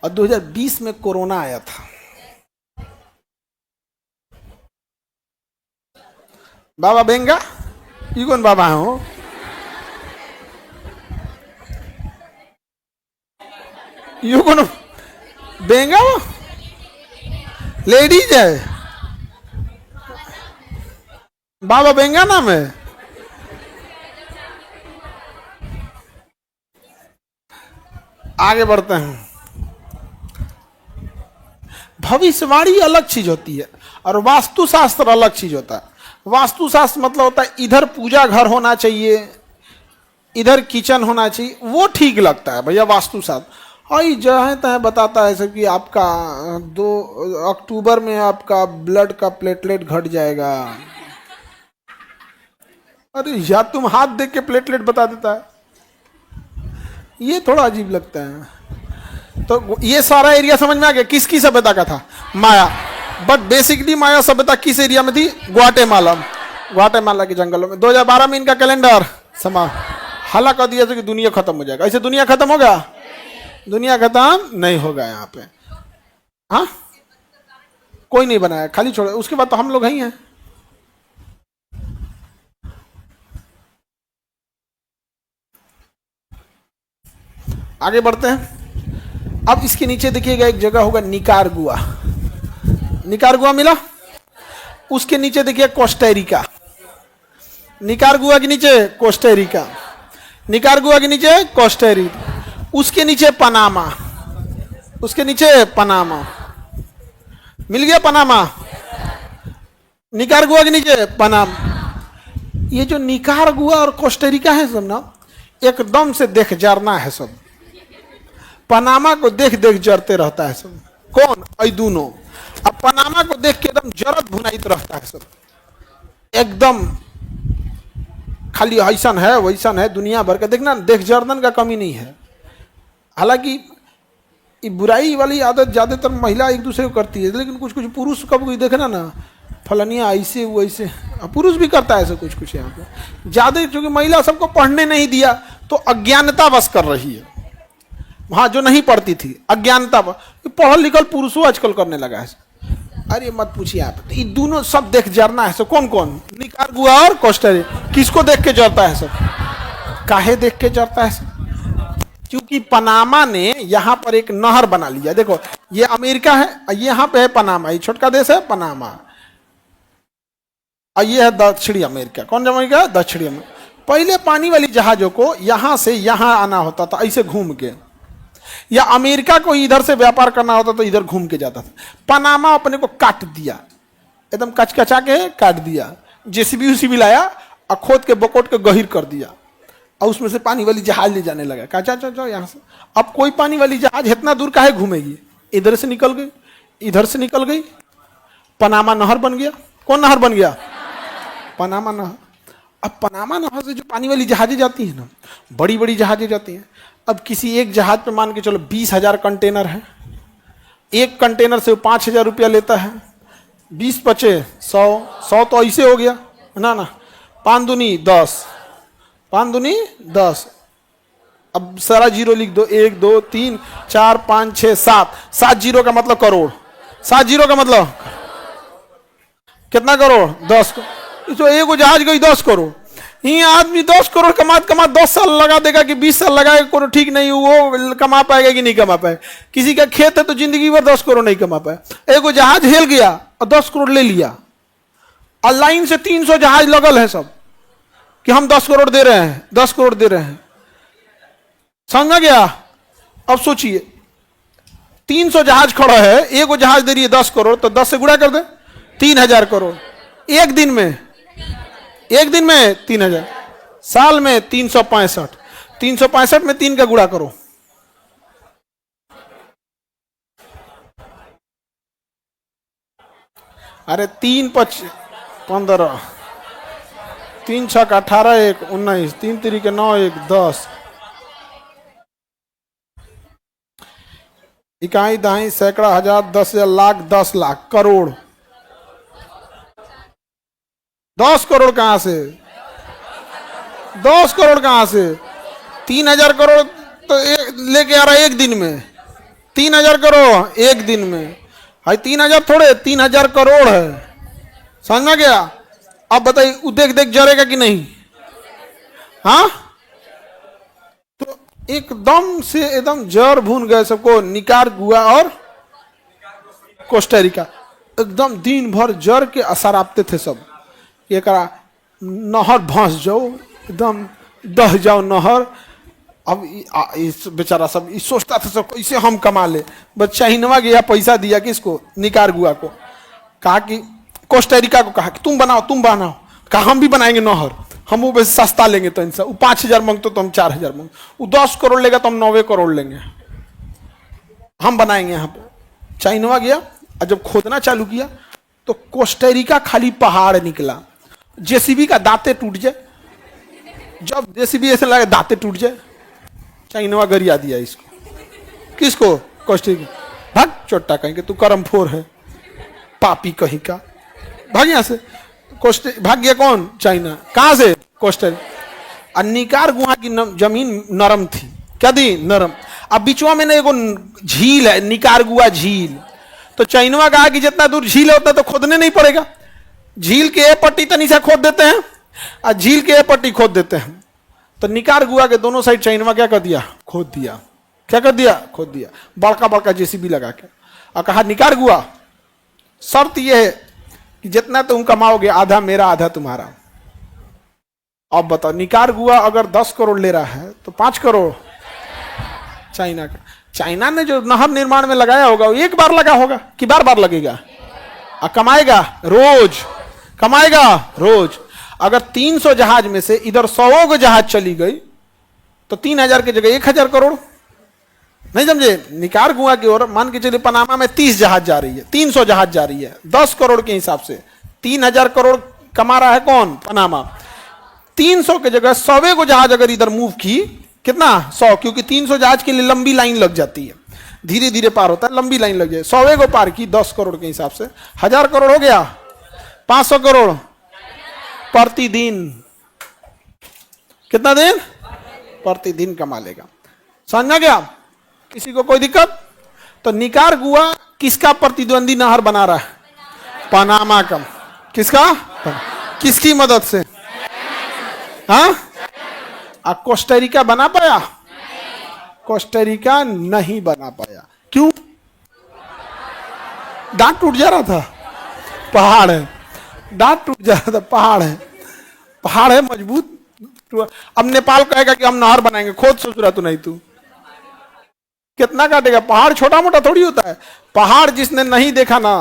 और 2020 में कोरोना आया था। बाबा बेंगा, ये कौन बाबा हो? ये कौन बेंगा? वो लेडीज है, बाबा बेंगा नाम है। आगे बढ़ते हैं। भविष्यवाणी अलग चीज होती है और वास्तुशास्त्र अलग चीज होता है। वास्तुशास्त्र मतलब होता है इधर पूजा घर होना चाहिए, इधर किचन होना चाहिए, वो ठीक लगता है भैया वास्तुशास्त्र। और जहाँ तहाँ बताता है सब कि आपका 2 अक्टूबर में आपका ब्लड का प्लेटलेट घट जाएगा। अरे या तुम हाथ देख के प्लेटलेट बता देता है, ये थोड़ा अजीब लगता है। तो ये सारा एरिया समझ में आ गया किसकी सभ्यता का था? माया। बट बेसिकली माया सभ्यता किस एरिया में थी? ग्वाटेमाला। ग्वाटेमाला के जंगलों में 2012 में इनका कैलेंडर समा हल्ला कर दिया था कि दुनिया खत्म हो जाएगा। ऐसे दुनिया खत्म होगा? दुनिया खत्म नहीं होगा यहाँ पे। हाँ कोई नहीं बनाया, खाली छोड़ा। उसके बाद तो हम लोग ही हैं। आगे बढ़ते हैं। अब इसके नीचे देखिएगा एक जगह होगा निकारागुआ। निकारागुआ मिला? उसके नीचे देखिए कोस्टारिका। निकारागुआ के नीचे कोस्टारिका, निकारागुआ के नीचे कोस्टारिका, उसके नीचे पनामा, उसके नीचे पनामा। मिल गया पनामा? निकारागुआ के नीचे पनामा। ये जो निकारागुआ और कोस्टारिका है सब ना, एकदम से देख जरना है सब। पनामा को देख देख जरते रहता है सब। कौन? ऐ दोनों। अब पनामा को देख के एकदम जरत भुनाइत रहता है सब, एकदम खाली ऐसन है वैसन है, दुनिया भर का देखना, देख जर्दन का कमी नहीं है। हालांकि ये बुराई वाली आदत ज्यादातर महिला एक दूसरे को करती है, लेकिन कुछ कुछ पुरुष कब कोई देखना ना फलानिया ऐसे वो ऐसे, पुरुष भी करता है ऐसा कुछ कुछ यहाँ पे ज्यादा, क्योंकि महिला सबको पढ़ने नहीं दिया तो अज्ञानता बस कर रही है। वहां जो नहीं पढ़ती थी अज्ञानता, पढ़ल लिखल पुरुषों आजकल करने लगा है। अरे मत पूछिए आप, तो ये दोनों सब देख जरना है सब। कौन कौन? निकारागुआ और कोस्टारिका। किसको देख के जरता है सब? काहे देख के जरता है सब? क्योंकि पनामा ने यहाँ पर एक नहर बना लिया। देखो ये अमेरिका है, यहाँ पे है पनामा, ये छोटका देश है पनामा, और ये है दक्षिणी अमेरिका। कौन अमेरिका? दक्षिणी अमेरिका। पहले पानी वाली जहाजों को यहाँ से यहाँ आना होता था ऐसे घूम के, या अमेरिका को इधर से व्यापार करना होता तो इधर घूम के जाता था। पनामा अपने को काट दिया, एकदम कचकचा के काट दिया, जेसीबी उसीबी लाया और खोद के बकोट के गहीर कर दिया। और उसमें से पानी वाली जहाज ले जाने लगा। कहा जा जाओ यहां से। अब कोई पानी वाली जहाज इतना दूर काहे घूमेगी, इधर से निकल गई, इधर से निकल गई, पनामा नहर बन गया। कौन नहर बन गया? पनामा नहर। अब पनामा नहर से जो पानी वाली जहाजें जाती हैं ना, बड़ी बड़ी जहाजें जाती हैं। अब किसी एक जहाज पे मान के चलो 20,000 कंटेनर है, एक कंटेनर से वो 5,000 रुपया लेता है, 20 बचे 100, 100 तो ऐसे हो गया ना ना, 5 दूनी 10, 5 दूनी 10। अब सारा जीरो लिख दो, 1 2 3 4 5 6 7, 7 जीरो का मतलब करोड़, 7 जीरो का मतलब कितना करोड़? 10 करोड़। तो एक जहाज गई 10 करोड़। ये आदमी 10 करोड़ कमा 10 साल लगा देगा कि 20 साल लगाएगा, कोनो ठीक नहीं, वो कमा पाएगा कि नहीं कमा पाएगा। किसी का खेत है तो जिंदगी भर 10 करोड़ नहीं कमा पाए। एक जहाज हिल गया और 10 करोड़ ले लिया, और लाइन से 300 जहाज लगल है सब कि हम 10 करोड़ दे रहे हैं, 10 करोड़ दे रहे हैं। समझ गया? अब सोचिए 300 जहाज खड़ा है, एक जहाज दे रही है 10 करोड़, तो 10 से गुणा कर दे, 3,000 करोड़। एक दिन में 3,000, साल में 365, 365 में 3 का गुणा करो, अरे 3 5 15, 3 6 18 1 19, 3 3 9 1 10, इकाई दहाई सैकड़ा हजार 10,000 लाख 10 लाख करोड़। 10 करोड़ कहां से? 10 करोड़ कहां से? 3,000 करोड़ तो लेके आ रहा है एक दिन में, 3,000 करोड़ एक दिन में। भाई 3,000 थोड़े, 3,000 करोड़ है। समझ में गया? अब बताइए देख देख जरेगा कि नहीं? हाँ, तो एकदम से एकदम जर भून गए सबको। निकारागुआ और कोस्टारिका एकदम दिन भर जर के असर आपते थे सब। एक नहर भंस जाओ, एकदम दह जाओ नहर। अब इस बेचारा सब इस सोचता था सब कैसे हम कमा ले। बच्चा हिनवा गया, पैसा दिया किसको? निकारागुआ को। कहा कि कोस्टारिका को कहा कि तुम बनाओ, तुम बनाओ। कहा हम भी बनाएंगे नहर, हम वो वैसे सस्ता लेंगे। तो इनसे वो 5,000 मांगते तो हम 4,000 मांग, वो 10 करोड़ लेगा तो हम 90 करोड़ लेंगे, हम बनाएंगे यहाँ पे। चाइनवा गया और जब खोदना चालू किया तो कोस्टारिका खाली पहाड़ निकला। जेसीबी का दांते टूट जाए, जब जेसीबी ऐसे लगे दांते टूट जाए। चाइनवा गरिया दिया इसको। किसको? कोस्टारिका। भाग चोट्टा कहीं के, तू करमफोर है, पापी कहीं का, भाग यहां से। भाग गया कौन? चाइना। कहां से? कोस्टारिका। और निकारागुआ की जमीन नरम थी। क्या थी? नरम। अब बीचवा में ना एगो झील है, निकारागुआ झील। तो चाइनवा कहा कि जितना दूर झील होता है तो खोदने नहीं पड़ेगा, झील के ए पट्टी तनी सा खोद देते हैं और झील के ए पट्टी खोद देते हैं। तो निकारागुआ के दोनों साइड चाइनवा क्या कर दिया? खोद दिया। क्या कर दिया? खोद दिया, बड़का बड़का जेसीबी लगा के। और कहा निकारागुआ शर्त यह है कि जितना तुम कमाओगे आधा मेरा आधा तुम्हारा। अब बताओ निकारागुआ अगर 10 करोड़ ले रहा है तो 5 करोड़ चाइना का। चाइना ने जो नहर निर्माण में लगाया होगा वो एक बार लगा होगा कि बार बार लगेगा? और कमाएगा रोज, कमाएगा रोज। अगर 300 जहाज में से इधर 100 को जहाज चली गई तो 3,000 की जगह 1,000 करोड़। नहीं समझे? निकारागुआ की ओर मान के चलिए पनामा में 30 जहाज जा रही है, 300 जहाज जा रही है, 10 करोड़ के हिसाब से 3,000 करोड़ कमा रहा है कौन? पनामा। 300 की जगह 100 को जहाज अगर इधर मूव की, कितना? 100, क्योंकि 300 जहाज के लिए लंबी लाइन लग जाती है, धीरे धीरे पार होता है, लंबी लाइन लग जाए। 100 को पार की 10 करोड़ के हिसाब से 1,000 करोड़ हो गया। 500 करोड़ प्रतिदिन। कितना दिन? प्रतिदिन कमा लेगा। समझ में गया? किसी को कोई दिक्कत? तो निकारागुआ किसका प्रतिद्वंदी नहर बना रहा है? पनामा का। किसका? किसकी मदद से? हाँ? कोस्टारिका बना पाया? कोस्टारिका नहीं बना पाया। क्यों? दांत टूट जा रहा था, पहाड़ है, दांत टूट जा रहा था, पहाड़ है, पहाड़ है मजबूत। अब नेपाल कहेगा कि हम नहर बनाएंगे, खोद सोच रहा तू नहीं, तू कितना काटेगा? पहाड़ छोटा मोटा थोड़ी होता है। पहाड़ जिसने नहीं देखा ना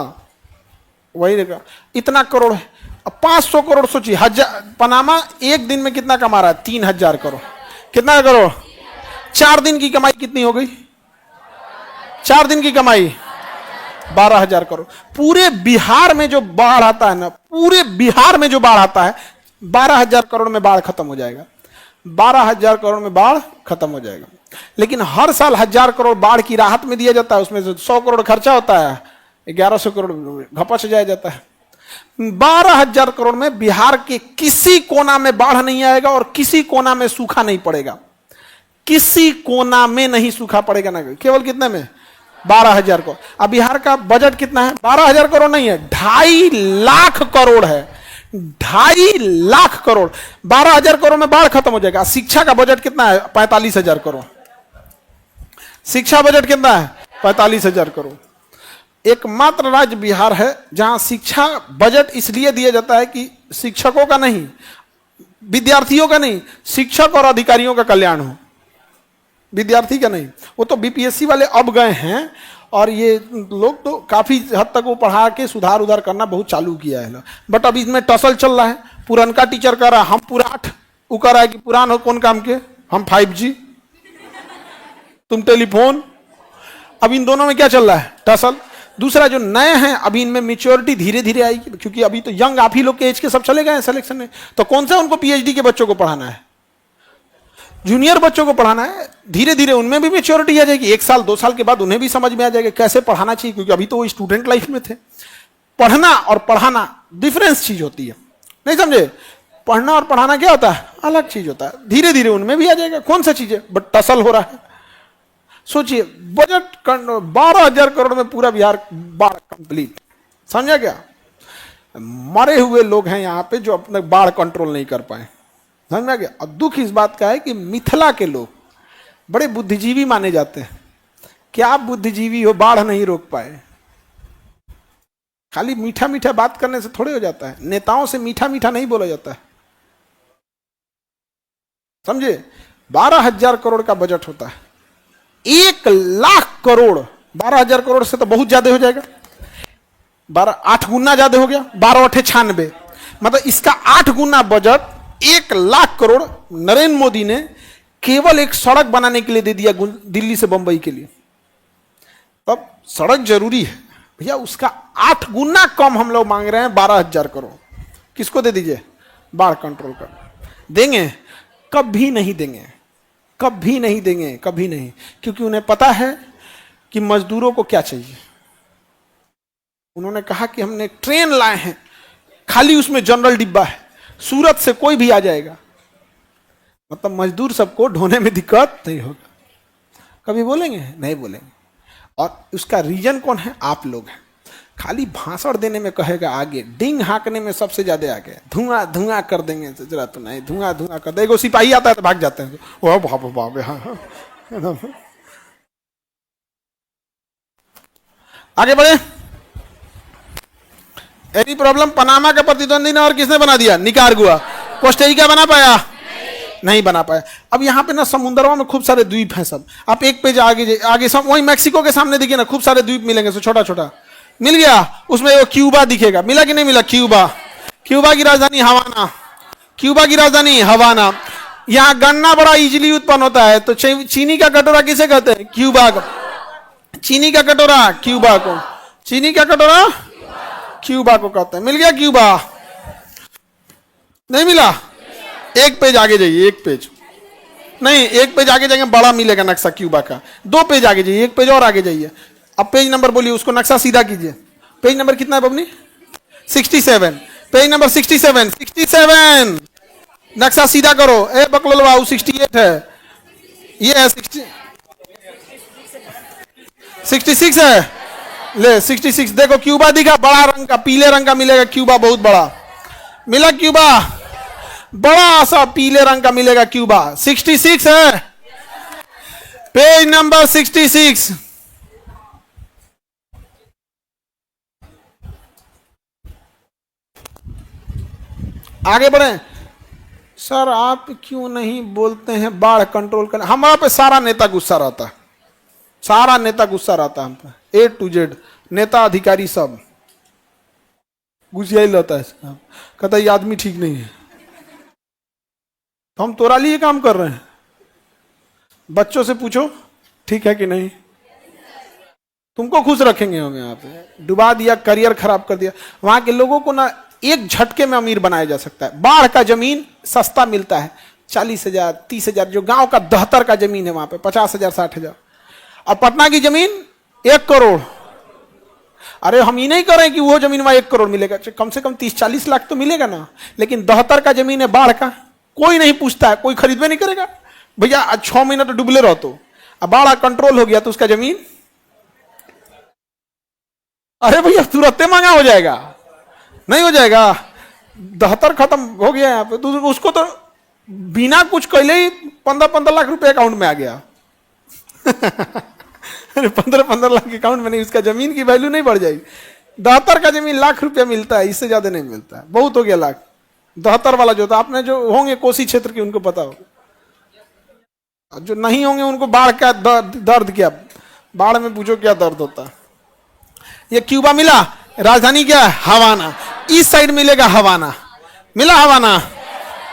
वही देखा। इतना करोड़ है। अब 500 करोड़ सोचिए, 1,000। पनामा एक दिन में कितना कमा रहा है? 3,000 करोड़। कितना करोड़? 4 दिन की कमाई कितनी हो गई? 4 दिन की कमाई 12,000 करोड़। पूरे बिहार में जो बाढ़ आता है ना, पूरे बिहार में जो बाढ़ आता है, 12,000 करोड़ में बाढ़ खत्म हो जाएगा। 12,000 करोड़ में बाढ़ खत्म हो जाएगा। लेकिन हर साल 1,000 करोड़ बाढ़ की राहत में दिया जाता है, उसमें से 100 करोड़ खर्चा होता है, 1100 करोड़ घपच जाया जाता है। 12,000 करोड़ में बिहार के किसी कोना में बाढ़ नहीं आएगा और किसी कोना में सूखा नहीं पड़ेगा। किसी कोना में नहीं सूखा पड़ेगा ना, केवल कितने में? 12,000 करोड़। अब बिहार का बजट कितना है? 12,000 करोड़ नहीं है, 2.5 लाख करोड़ है। 2.5 लाख करोड़। 12,000 करोड़ में बाढ़ खत्म हो जाएगा। शिक्षा का बजट कितना है? 45,000 करोड़। शिक्षा बजट कितना है? 45,000 करोड़। एकमात्र राज्य बिहार है जहां शिक्षा बजट इसलिए दिया जाता है कि शिक्षकों का नहीं, विद्यार्थियों का नहीं, शिक्षक और अधिकारियों का कल्याण हो, विद्यार्थी का नहीं। वो तो बीपीएससी वाले अब गए हैं और ये लोग तो काफी हद तक वो पढ़ा के सुधार उधार करना बहुत चालू किया है। बट अब इसमें टसल चल रहा है। पुरनका टीचर कह रहा है हम पुराठ, वो कह रहा है कि पुरान हो कौन काम के, हम 5G, तुम टेलीफोन। अब इन दोनों में क्या चल रहा है? टसल। दूसरा जो नए हैं, अभी इनमें मेच्योरिटी धीरे धीरे आएगी, क्योंकि अभी तो यंग आप ही लोग के एज के सब चले गए हैं सिलेक्शन में। तो कौन सा उनको पीएचडी के बच्चों को पढ़ाना है? जूनियर बच्चों को पढ़ाना है। धीरे धीरे उनमें भी मेच्योरिटी आ जाएगी। 1 साल 2 साल के बाद उन्हें भी समझ में आ जाएगा कैसे पढ़ाना चाहिए, क्योंकि अभी तो वो स्टूडेंट लाइफ में थे। पढ़ना और पढ़ाना डिफरेंस चीज होती है, नहीं समझे? पढ़ना और पढ़ाना क्या होता है? अलग चीज होता है। धीरे धीरे उनमें भी आ जाएगा कौन सा चीज है, बट टसल हो रहा है। सोचिए, बजट 12,000 करोड़ में पूरा बिहार बाढ़ कंप्लीट। समझा क्या? मरे हुए लोग हैं यहाँ पे जो अपने बाढ़ कंट्रोल नहीं कर पाए। समझा क्या? और दुख इस बात का है कि मिथिला के लोग बड़े बुद्धिजीवी माने जाते हैं। क्या आप बुद्धिजीवी हो, बाढ़ नहीं रोक पाए? खाली मीठा मीठा बात करने से थोड़े हो जाता है। नेताओं से मीठा मीठा नहीं बोला जाता है, समझे? 12,000 करोड़ का बजट होता है। 1 लाख करोड़, 12,000 करोड़ से तो बहुत ज्यादा हो जाएगा। 8 गुना ज्यादा हो गया। 12 8 96, मतलब इसका 8 गुना बजट 1 लाख करोड़ नरेंद्र मोदी ने केवल एक सड़क बनाने के लिए दे दिया, दिल्ली से बंबई के लिए। तब सड़क जरूरी है भैया, उसका 8 गुना कम हम लोग मांग रहे हैं 12,000 करोड़। किसको दे दीजिए? बाढ़ कंट्रोल कर। देंगे? कभी नहीं देंगे, कभी नहीं देंगे, कभी नहीं। क्योंकि उन्हें पता है कि मजदूरों को क्या चाहिए। उन्होंने कहा कि हमने ट्रेन लाए हैं, खाली उसमें जनरल डिब्बा है, सूरत से कोई भी आ जाएगा, मतलब मजदूर सबको ढोने में दिक्कत नहीं होगा। कभी बोलेंगे? नहीं बोलेंगे। और उसका रीजन कौन है? आप लोग हैं। खाली भाषण देने में कहेगा आगे, डिंग हाँकने में सबसे ज्यादा आगे, धुआं धुआं कर देंगे। जरा तो नहीं, धुआं धुआं कर देगा। सिपाही आता है तो भाग जाते हैं, ओह बाप बाप। हाँ, आगे बढ़े। Any problem? पनामा का प्रतिद्वंदी ने और किसने बना दिया? निकारागुआ। कोस्टारिका बना पाया? नहीं बना पाया। अब यहाँ पे ना समुद्रों में खूब सारे द्वीप हैं सब। आप एक पेज आगे आगे सब वही मैक्सिको के सामने देखिए ना, खूब सारे द्वीप मिलेंगे, सो छोटा छोटा। मिल गया? उसमें वो क्यूबा दिखेगा। मिला कि नहीं मिला? क्यूबा। क्यूबा की राजधानी हवाना। क्यूबा की राजधानी हवाना। यहाँ गन्ना बड़ा इजीली उत्पन्न होता है। तो चीनी का कटोरा किसे कहते हैं? क्यूबा को। चीनी का कटोरा क्यूबा को। चीनी का कटोरा क्यूबा को कहते हैं। मिल गया क्यूबा? नहीं मिला? एक पेज आगे जाइए, एक पेज नहीं, एक पेज आगे जाएंगे बड़ा मिलेगा नक्शा क्यूबा का। 2 पेज आगे जाइए, एक पेज और आगे जाइए। अब पेज नंबर बोलिए, उसको नक्शा सीधा कीजिए। पेज नंबर कितना है बबनी? 67। Page number 67। 67 नक्शा सीधा करो। ए बकलोल बाबू 68 है, ये है 66 है। ले 66 देखो, क्यूबा दिखा? बड़ा रंग का, पीले रंग का मिलेगा क्यूबा, बहुत बड़ा मिला क्यूबा, बड़ा सा पीले रंग का मिलेगा क्यूबा। 66 है, पेज नंबर 66। आगे बढ़े। सर आप क्यों नहीं बोलते हैं बाढ़ कंट्रोल करने? हमारा पे सारा नेता गुस्सा रहता है, सारा नेता गुस्सा रहता है हम पे, A to Z नेता अधिकारी सब गुस्सा ही रहता है। कहता ये आदमी ठीक नहीं है, तो हम तोरा लिए काम कर रहे हैं। बच्चों से पूछो ठीक है कि नहीं, तुमको खुश रखेंगे हम यहाँ पे। डुबा दिया, करियर खराब कर दिया। वहां के लोगों को ना एक झटके में अमीर बनाया जा सकता है। बाढ़ का जमीन सस्ता मिलता है, 40,000 30,000, जो गांव का 72 का जमीन है वहां पे 50,000 60,000। और पटना की जमीन 1 करोड़। अरे हम ये नहीं करें कि वो जमीन वहां 1 करोड़ मिलेगा, कम से कम 30-40 लाख तो मिलेगा ना। लेकिन 72 का जमीन है बाढ़ का, कोई नहीं पूछता है, कोई खरीदवे नहीं करेगा। भैया 6 महीना तो डुबले रहो, तो अब बाढ़ कंट्रोल हो गया तो उसका जमीन, अरे भैया तुरंत महंगा हो जाएगा, नहीं हो जाएगा। 72 खत्म हो गया यहाँ पे, तो उसको तो बिना कुछ कहले ही 15-15 लाख रुपए अकाउंट में आ गया। अरे 15-15 लाख अकाउंट में नहीं, उसका जमीन की वैल्यू नहीं बढ़ जाएगी। 72 का जमीन लाख रुपया मिलता है, इससे ज्यादा नहीं मिलता है, बहुत हो गया लाख। 72 वाला जो था, आपने जो होंगे कोसी क्षेत्र के उनको पता हो, जो नहीं होंगे उनको बाढ़ का दर्द क्या, बाढ़ में पूछो क्या दर्द होता है। ये क्यूबा मिला, राजधानी क्या है, हवाना। इस साइड मिलेगा हवाना, मिला हवाना,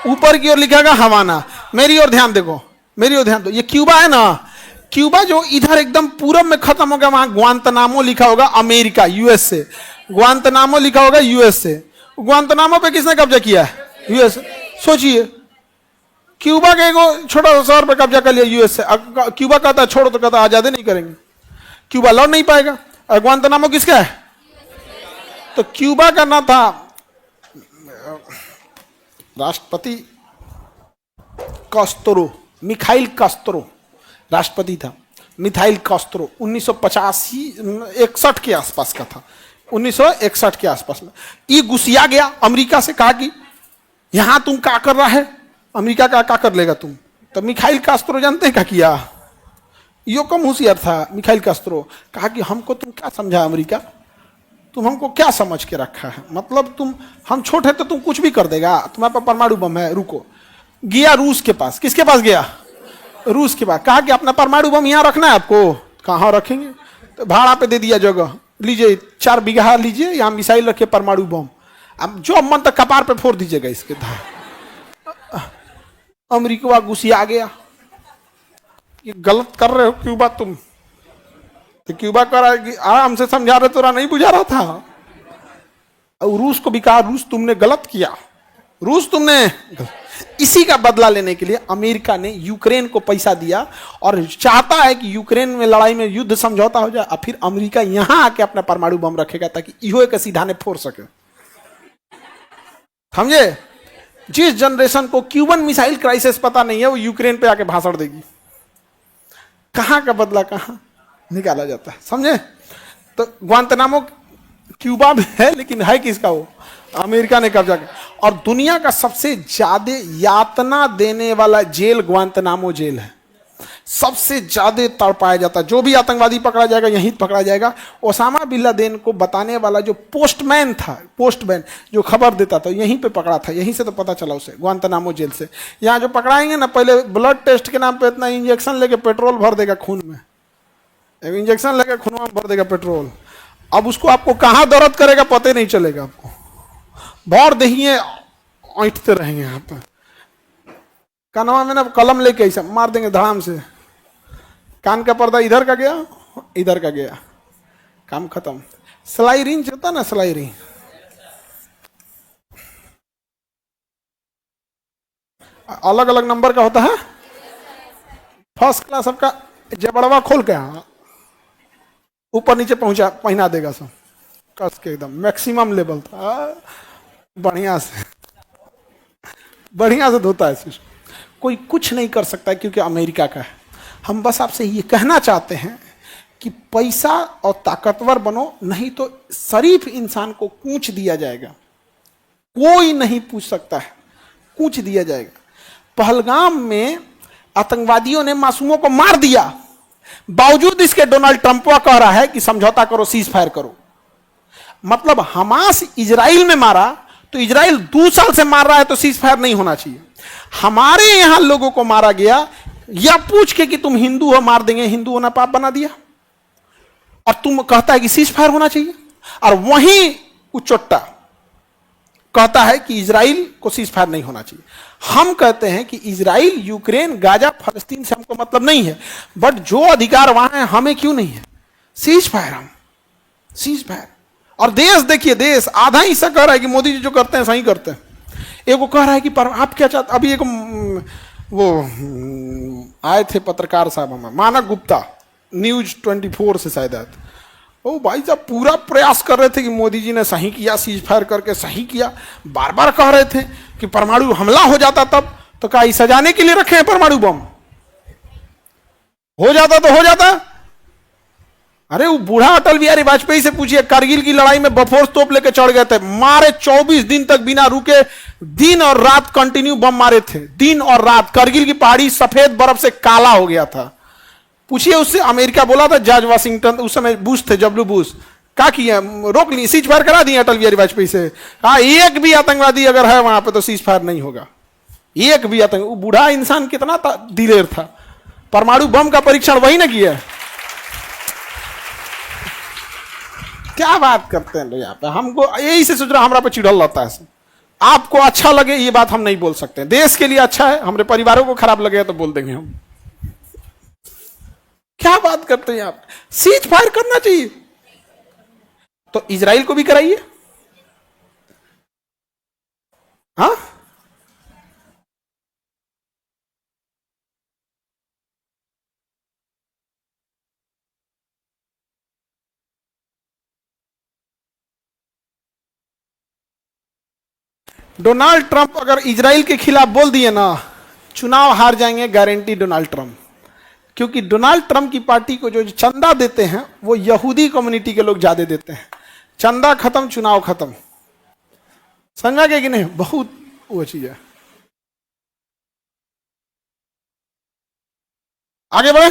ऊपर की ओर लिखेगा हवाना। मेरी ओर ध्यान देखो, मेरी ओर ध्यान दो। ये क्यूबा है ना, क्यूबा जो इधर एकदम पूरब में खत्म हो गया, वहां ग्वांतनामो लिखा होगा अमेरिका, यूएसए। ग्वांतनामो लिखा होगा यूएसए। ग्वांतनामो पे किसने कब्जा किया है, यूएसए। सोचिए, क्यूबा के एक छोटा सा शहर पे कब्जा कर लिया यूएसए। क्यूबा कहता है छोड़ो, तो कहता आजादी नहीं करेंगे, क्यूबा लौट नहीं पाएगा। और ग्वांतनामो किसका है, तो क्यूबा का ना था राष्ट्रपति कास्त्रो, मिखाइल कास्त्रो राष्ट्रपति था, मिखाइल कास्त्रो। 1950-61 के आसपास का था, 1961 के आसपास में। ये गुस्सिया गया अमेरिका से, कहा कि यहां तुम क्या कर रहा है, अमेरिका का क्या कर लेगा तुम। तो मिखाइल कास्त्रो जानते हैं क्या किया, यो कम होशियार था मिखाइल कास्त्रो। कहा कि हमको तुम क्या समझा अमेरिका, तुम हमको क्या समझ के रखा है, मतलब तुम, हम छोटे हैं तो तुम कुछ भी कर देगा, तुम्हारे पास परमाणु बम है, रुको। गया रूस के पास, किसके पास गया, रूस के पास। कहा कि अपना परमाणु बम यहाँ रखना है आपको, कहाँ रखेंगे, तो भाड़ा पे दे दिया जगह, लीजिए 4 बीघा लीजिए, यहाँ मिसाइल रखे परमाणु बम, अब जो मन तक कपार पे फोड़ दीजिएगा इसके। अमेरिका गुस्सिया गया, ये गलत कर रहे हो क्यूबा तुम। तो क्यूबा कर आराम से समझा रहे, तो नहीं बुझा रहा था। और रूस को भी कहा, रूस तुमने गलत किया, रूस तुमने। इसी का बदला लेने के लिए अमेरिका ने यूक्रेन को पैसा दिया और चाहता है कि यूक्रेन में लड़ाई में युद्ध समझौता हो जाए, और फिर अमेरिका यहां आके अपना परमाणु बम रखेगा ताकि इहो के सीधा ने फोड़ सके। समझे, जिस जनरेशन को क्यूबन मिसाइल क्राइसिस पता नहीं है, वो यूक्रेन पे आके भाषण देगी। कहां का बदला कहां निकाला जाता है, समझे। तो ग्वांतनामो क्यूबा में है, लेकिन है किसका, वो अमेरिका ने कब्जा किया। और दुनिया का सबसे ज्यादा यातना देने वाला जेल ग्वांतनामो जेल है, सबसे ज्यादा तड़पाया जाता है। जो भी आतंकवादी पकड़ा जाएगा यहीं पकड़ा जाएगा। ओसामा बिन लादेन को बताने वाला जो पोस्टमैन था, पोस्टमैन जो खबर देता था, यहीं पे पकड़ा था, यहीं से तो पता चला उसे, ग्वांतनामो जेल से। यहाँ जो पकड़ाएंगे ना, पहले ब्लड टेस्ट के नाम पे इतना इंजेक्शन लेके पेट्रोल भर देगा खून में, इंजेक्शन लेके खून में भर देगा पेट्रोल। अब उसको आपको कहाँ दर्द करेगा पता नहीं चलेगा आपको, भर दहिए ऐंठते रहेंगे यहाँ पे। कानवा में ना कलम लेके ऐसा मार देंगे धड़ाम से, कान का पर्दा इधर का गया, इधर का गया, काम खत्म। सिलाई रिंच होता ना, सिलाई रिंच, अलग अलग नंबर का होता है। फर्स्ट क्लास सबका जबड़वा खोल के ऊपर नीचे पहुंचा पहना देगा सब कस के, एकदम मैक्सिमम लेवल था, बढ़िया से धोता है। कोई कुछ नहीं कर सकता क्योंकि अमेरिका का है। हम बस आपसे ये कहना चाहते हैं कि पैसा और ताकतवर बनो, नहीं तो शरीफ इंसान को कूच दिया जाएगा, कोई नहीं पूछ सकता है, कूच दिया जाएगा। पहलगाम में आतंकवादियों ने मासूमों को मार दिया, बावजूद इसके डोनाल्ड ट्रंप कह रहा है कि समझौता करो, सीज फायर करो। मतलब हमास इजराइल में मारा तो इजराइल 2 साल से मार रहा है, तो सीज फायर नहीं होना चाहिए। हमारे यहां लोगों को मारा गया या पूछ के कि तुम हिंदू हो, मार देंगे, हिंदू होना पाप बना दिया, और तुम कहता है कि सीज फायर होना चाहिए। और वहीं उचोट्टा कहता है कि इजराइल को सीज फायर नहीं होना चाहिए। हम कहते हैं कि इजराइल, यूक्रेन, गाजा, फलस्तीन से हमको मतलब नहीं है, बट जो अधिकार वहां है हमें क्यों नहीं है? सीज फायर, हम सीज फायर। और देश देखिए, देश आधा हिस्सा कह रहा है कि मोदी जी जो करते हैं सही करते हैं, एक वो कह रहा है कि पर आप क्या चाहते। अभी एक वो आए थे पत्रकार साहब, हमें मानक गुप्ता, न्यूज 24 से शायद आए थे। ओ भाई साहब पूरा प्रयास कर रहे थे कि मोदी जी ने सही किया, सीज फायर करके सही किया। बार बार कह रहे थे कि परमाणु हमला हो जाता तब तो क्या इसे सजाने के लिए रखे हैं परमाणु बम? हो जाता तो हो जाता। अरे वो बूढ़ा अटल बिहारी वाजपेयी से पूछिए, कारगिल की लड़ाई में बफोर्स तोप लेके चढ़ गए थे, मारे 24 दिन तक बिना रुके, दिन और रात कंटिन्यू बम मारे थे, दिन और रात। कारगिल की पहाड़ी सफेद बर्फ से काला हो गया था। पूछिए उससे। अमेरिका बोला था, जॉर्ज वाशिंगटन, उस समय बुश थे, डब्ल्यू बुश, क्या किया? रोक लिए, सीज फायर करा दिए अटल बिहारी वाजपेयी से। कहा एक भी आतंकवादी अगर है वहां पे तो सीज फायर नहीं होगा, एक भी आतंक। वो बूढ़ा इंसान कितना दिलेर था, परमाणु बम का परीक्षण वही ना किया। क्या बात करते हैं लोग यहाँ पे? हमको यही से सोच रहा, हमारा पे चिढ़ल रहता है। आपको अच्छा लगे ये बात हम नहीं बोल सकते, देश के लिए अच्छा है, हमारे परिवारों को खराब लगे तो बोल देंगे हम। क्या बात करते हैं आप? सीज फायर करना चाहिए तो इजराइल को भी कराइए। हाँ, डोनाल्ड ट्रंप अगर इजराइल के खिलाफ बोल दिए ना, चुनाव हार जाएंगे गारंटी डोनाल्ड ट्रंप। क्योंकि डोनाल्ड ट्रंप की पार्टी को जो चंदा देते हैं वो यहूदी कम्युनिटी के लोग ज्यादा देते हैं। चंदा खत्म, चुनाव खत्म। समझा गया कि नहीं? बहुत वो चीज है। आगे बढ़े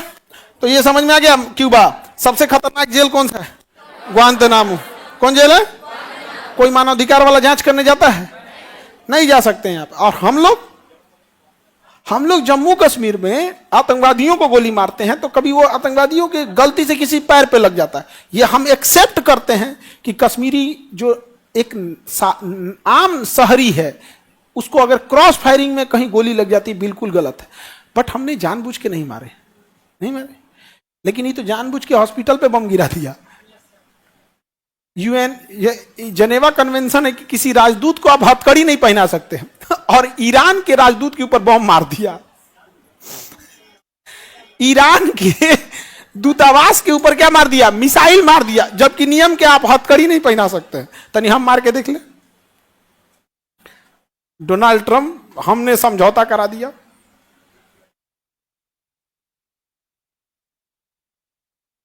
तो ये समझ में आ गया, क्यूबा सबसे खतरनाक जेल कौन सा है? ग्वांतनामो। कौन जेल है? कोई मानवाधिकार वाला जांच करने जाता है? नहीं जा सकते हैं यहाँ पे। और हम लोग जम्मू कश्मीर में आतंकवादियों को गोली मारते हैं तो कभी वो आतंकवादियों के गलती से किसी पैर पे लग जाता है। ये हम एक्सेप्ट करते हैं कि कश्मीरी जो एक आम शहरी है उसको अगर क्रॉस फायरिंग में कहीं गोली लग जाती है, बिल्कुल गलत है। बट हमने जानबूझ के नहीं मारे, नहीं मारे। लेकिन ये तो जानबूझ के हॉस्पिटल पे बम गिरा दिया। यूएन जनेवा कन्वेंशन है कि किसी राजदूत को आप हथकड़ी नहीं पहना सकते और ईरान के राजदूत के ऊपर बम मार दिया। ईरान के दूतावास के ऊपर क्या मार दिया? मिसाइल मार दिया। जबकि नियम के आप हथकड़ी नहीं पहना सकते। तनी हम मार के देख ले। डोनाल्ड ट्रंप हमने समझौता करा दिया।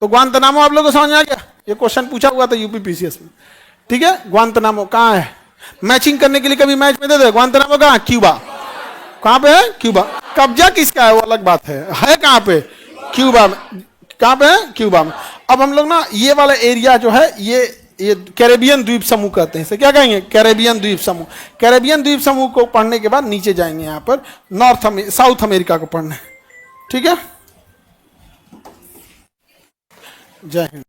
तो ग्वांतनामो आप लोगों को समझ में आ गया? ये क्वेश्चन पूछा हुआ था यूपी पीसीएस में। ठीक है, ग्वांतनामो कहां है? मैचिंग करने के लिए कभी मैच में दे दे। ग्वांतनामो कहां? क्यूबा। कहां पे है? क्यूबा। कब्जा किसका है वो अलग बात है कहां पे? क्यूबा में। कहां पे है? क्यूबा में। अब हम लोग ना ये वाला एरिया जो है ये कैरेबियन द्वीप समूह कहते हैं। इसे क्या कहेंगे? कैरेबियन द्वीप समूह। कैरेबियन द्वीप समूह को पढ़ने के बाद नीचे जाएंगे यहां पर साउथ अमेरिका को पढ़ने। ठीक है, जय हिंद।